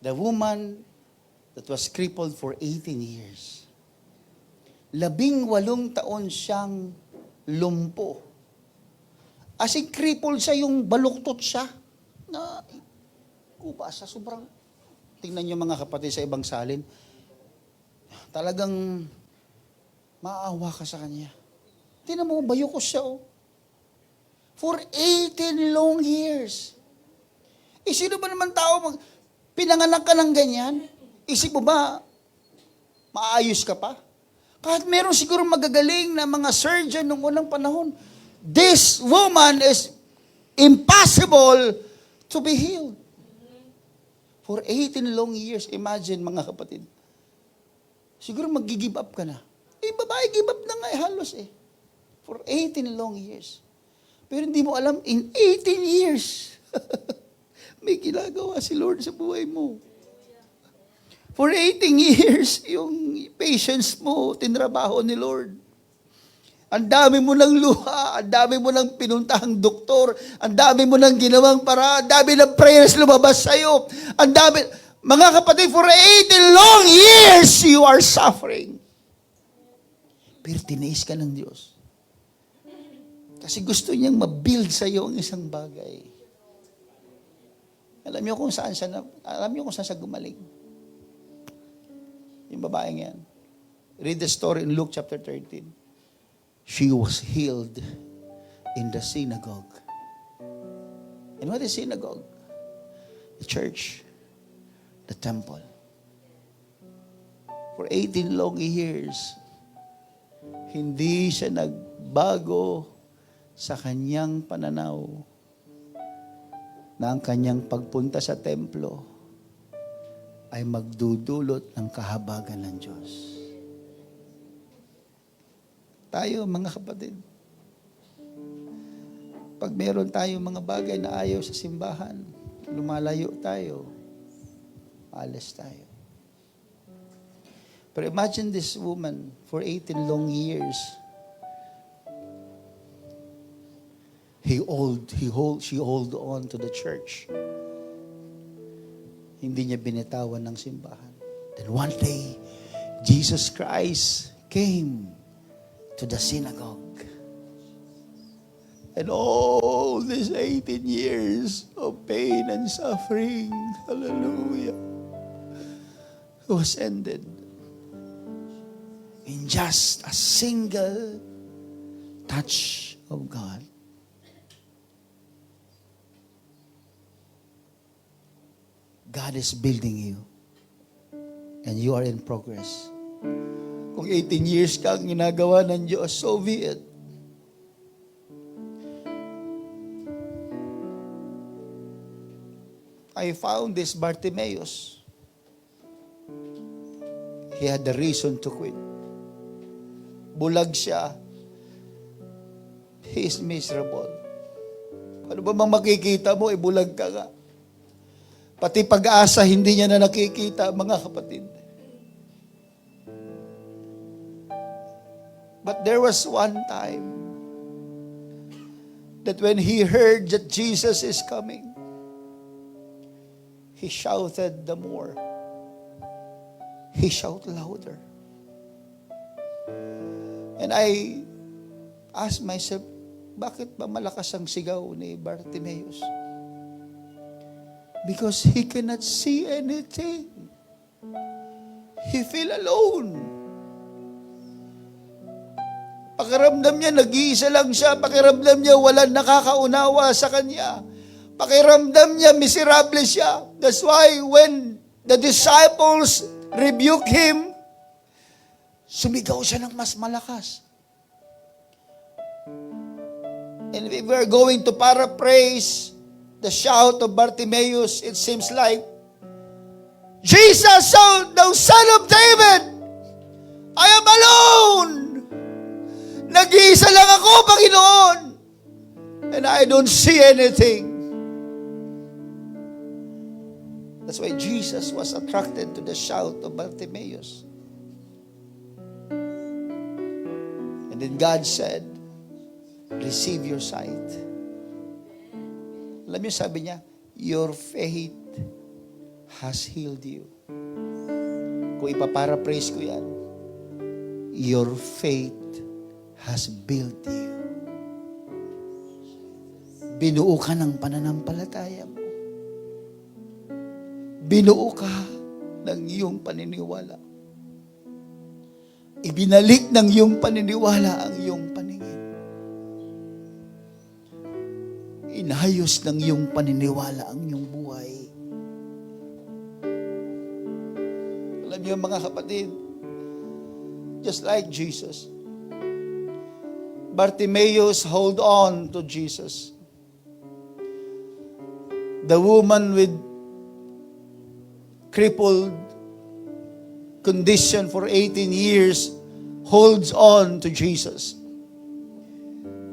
The woman that was crippled for 18 years. 18 taon siyang lumpo. As in, crippled siya, yung baluktot siya. Na, kuba sa sobrang, tingnan niyo mga kapatid sa ibang salin, talagang maawa ka sa kanya. Tingnan mo, bayukos siya, oh. For 18 long years. Sino ba naman tao, pinanganak ka ng ganyan? Isip mo ba, maayos ka pa? Kahit meron siguro magagaling na mga surgeon noong unang panahon, this woman is impossible to be healed. For 18 long years, imagine mga kapatid. Siguro mag-give up ka na. Babae, give up na nga halos eh. For 18 long years. Pero hindi mo alam, in 18 years, may ginagawa si Lord sa buhay mo. For 18 years, yung patience mo, tinrabaho ni Lord. Ang dami mo ng luha, ang dami mo ng pinuntahang doktor, ang dami mo ng ginawang para, ang dami ng prayers lumabas sa'yo, ang dami, mga kapatid, for 18 long years, you are suffering. Pero tiniis ka ng Diyos. Kasi gusto niyang mabuild sa'yo ang isang bagay. Alam niyo kung saan siya gumaling. Yung babaeng yan. Read the story in Luke chapter 13. She was healed in the synagogue. And what is synagogue? The church. The temple. For 18 long years, hindi siya nagbago sa kanyang pananaw na ang kanyang pagpunta sa templo ay magdudulot ng kahabagan ng Diyos. Tayo, mga kapatid, pag meron tayong mga bagay na ayaw sa simbahan, lumalayo tayo, alis tayo. Pero imagine this woman for 18 long years. She hold on to the church. Hindi niya binitawan ng simbahan. Then one day, Jesus Christ came to the synagogue. And all these 18 years of pain and suffering, hallelujah, was ended in just a single touch of God. God is building you. And you are in progress. Kung 18 years kang ginagawa ng Diyos, so be it. I found this Bartimaeus. He had the reason to quit. Bulag siya. He is miserable. Ano ba mang makikita mo, bulag ka nga. Pati pag-asa, hindi niya na nakikita, mga kapatid. But there was one time that when he heard that Jesus is coming, he shouted the more. He shouted louder. And I asked myself, bakit ba malakas ang sigaw ni Bartimaeus? Because he cannot see anything. He feel alone. Pakiramdam niya, nag-iisa lang siya. Pakiramdam niya, walang nakakaunawa sa kanya. Pakiramdam niya, miserable siya. That's why when the disciples rebuke him, sumigaw siya ng mas malakas. And if we're going to paraphrase the shout of Bartimaeus, it seems like, Jesus, thou son of David, I am alone. Nag-iisa lang ako, Panginoon. And I don't see anything. That's why Jesus was attracted to the shout of Bartimaeus. And then God said, receive your sight. Alam niyo, sabi niya, Your faith has healed you. Kung ipaparaphrase ko yan, your faith has built you. Binuo ka ng pananampalataya mo. Binuo ka ng iyong paniniwala. Ibinalik ng iyong paniniwala ang iyong paningin. Inayos ng iyong paniniwala ang iyong buhay. Alam niyo mga kapatid, just like Jesus, Bartimaeus hold on to Jesus. The woman with crippled condition for 18 years holds on to Jesus.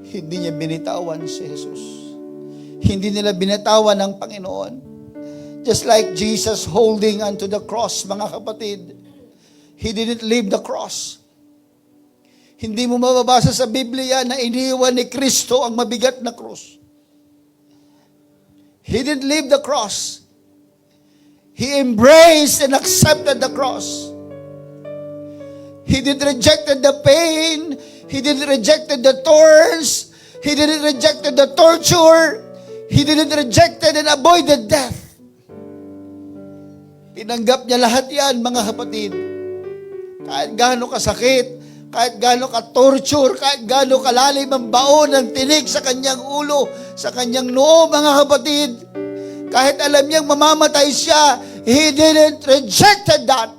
Hindi niya binitawan si Jesus. Hindi nila binitawan ang Panginoon. Just like Jesus holding onto the cross, mga kapatid. He didn't leave the cross. Hindi mo mababasa sa Biblia na iniwan ni Kristo ang mabigat na cross. He didn't leave the cross. He embraced and accepted the cross. He didn't rejected the pain. He didn't rejected the thorns. He didn't rejected the torture. He didn't rejected and avoided death. Tinanggap niya lahat yan, mga kapatid. Kahit gaano kasakit, kahit gaano ka-torture, kahit gaano kalalim ang baon ng tinig sa kanyang ulo, sa kanyang noo, mga kapatid. Kahit alam niyang mamamatay siya, he didn't rejected that.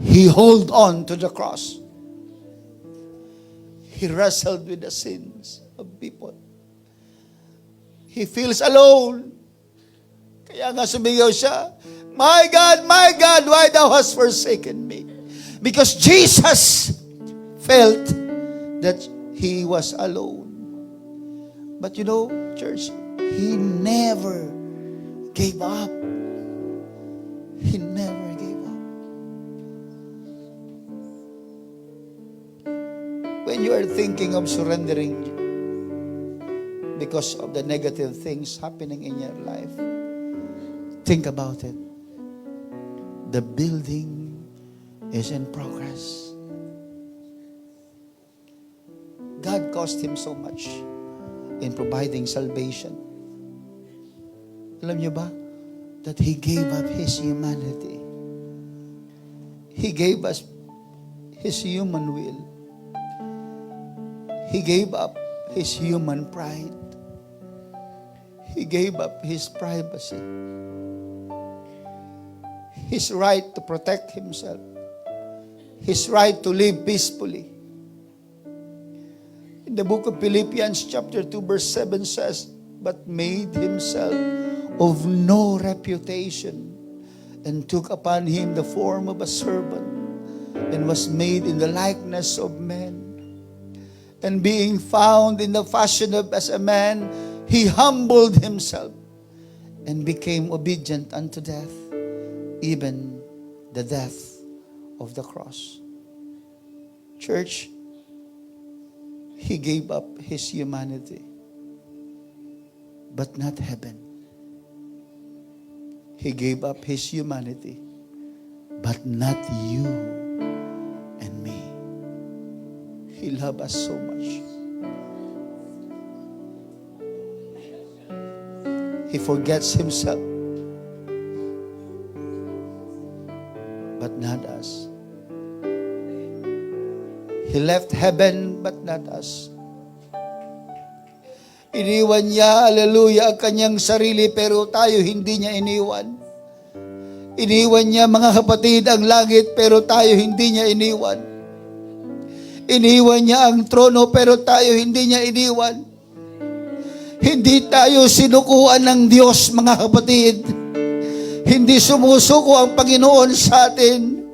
He hold on to the cross. He wrestled with the sins of people. He feels alone. Kaya nga sumigaw siya, my God, why thou hast forsaken me? Because Jesus felt that he was alone. But you know, church, he never gave up. He never gave up. When you are thinking of surrendering because of the negative things happening in your life, think about it. The building is in progress. God cost him so much in providing salvation. Alam niyo ba that he gave up his humanity? He gave us his human will. He gave up his human pride. He gave up his privacy. His right to protect himself. His right to live peacefully. In the book of Philippians chapter 2 verse 7 says, but made himself of no reputation, and took upon him the form of a servant, and was made in the likeness of men. And being found in the fashion of as a man, he humbled himself, and became obedient unto death, even the death of the cross. Church, he gave up his humanity, but not heaven. He gave up his humanity, but not you and me. He loved us so much. He forgets himself, but not us. He left heaven, but not us. Iniwan niya, hallelujah, ang kanyang sarili, pero tayo hindi niya iniwan. Iniwan niya, mga kapatid, ang langit, pero tayo hindi niya iniwan. Iniwan niya ang trono, pero tayo hindi niya iniwan. Hindi tayo sinukuan ng Diyos, mga kapatid. Hindi sumusuko ang Panginoon sa atin.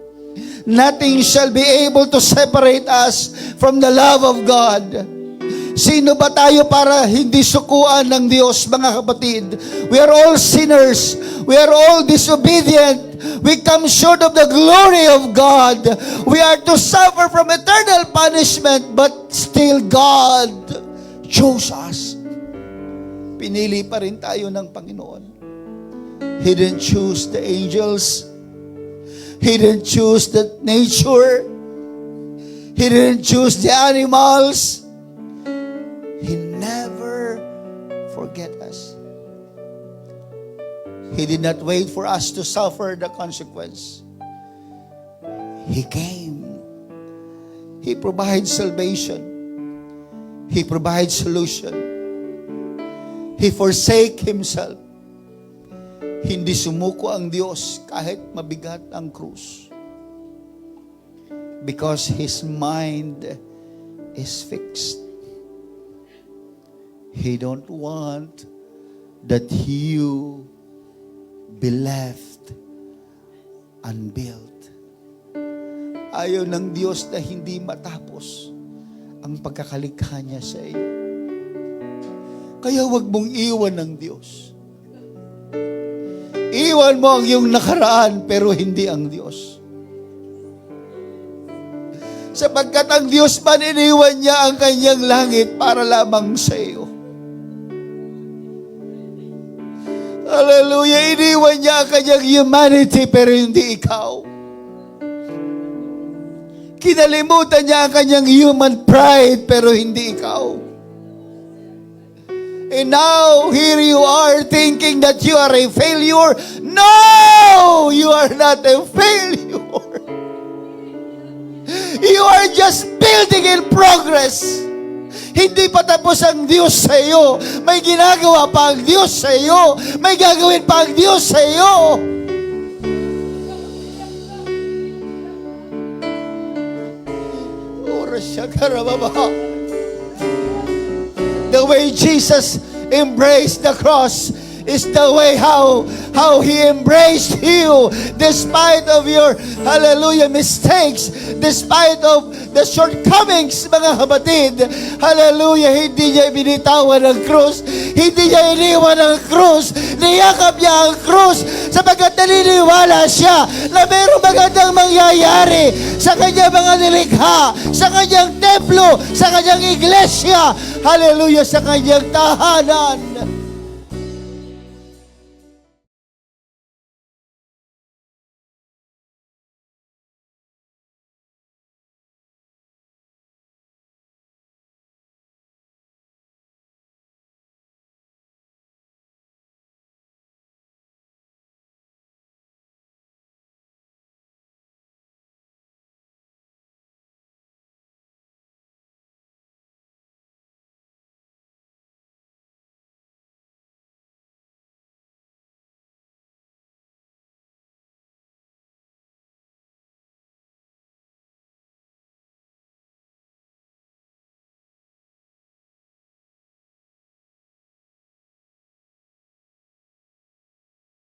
Nothing shall be able to separate us from the love of God. Sino ba tayo para hindi sukuan ng Diyos, mga kapatid? We are all sinners. We are all disobedient. We come short of the glory of God. We are to suffer from eternal punishment, but still God chose us. pinili pa rin tayo ng Panginoon. He didn't choose the angels. He didn't choose the nature. He didn't choose the animals. He never forget us. He did not wait for us to suffer the consequence. He came. He provides salvation. He provides solution. He forsake Himself. Hindi sumuko ang Diyos kahit mabigat ang krus. Because His mind is fixed. He don't want that you be left unbuilt. Ayaw ng Diyos na hindi matapos ang pagkakalikha niya sa iyo. Kaya huwag mong iwan ng Diyos. Iwan mo ang iyong nakaraan pero hindi ang Diyos. Sapagkat ang Diyos man, iniwan niya ang kanyang langit para lamang sa iyo. Hallelujah! Iniwan niya ang kanyang humanity pero hindi ikaw. Kinalimutan niya ang kanyang human pride pero hindi ikaw. And now, here you are thinking that you are a failure. No! You are not a failure. You are just building in progress. Hindi pa tapos ang Diyos sa iyo. May ginagawa pa ang Diyos sa iyo. May gagawin pa ang Diyos sa iyo. The way Jesus embraced the cross is the way how He embraced you despite of your, hallelujah, mistakes, despite of the shortcomings, mga kapatid. Hallelujah, hindi niya binitawan ang krus, hindi niya iniwan ang krus, niyakap niya ang krus sapagkat naniniwala siya na mayroong magandang mangyayari sa kanyang mga nilikha, sa kanyang templo, sa kanyang iglesia, hallelujah, sa kanyang tahanan.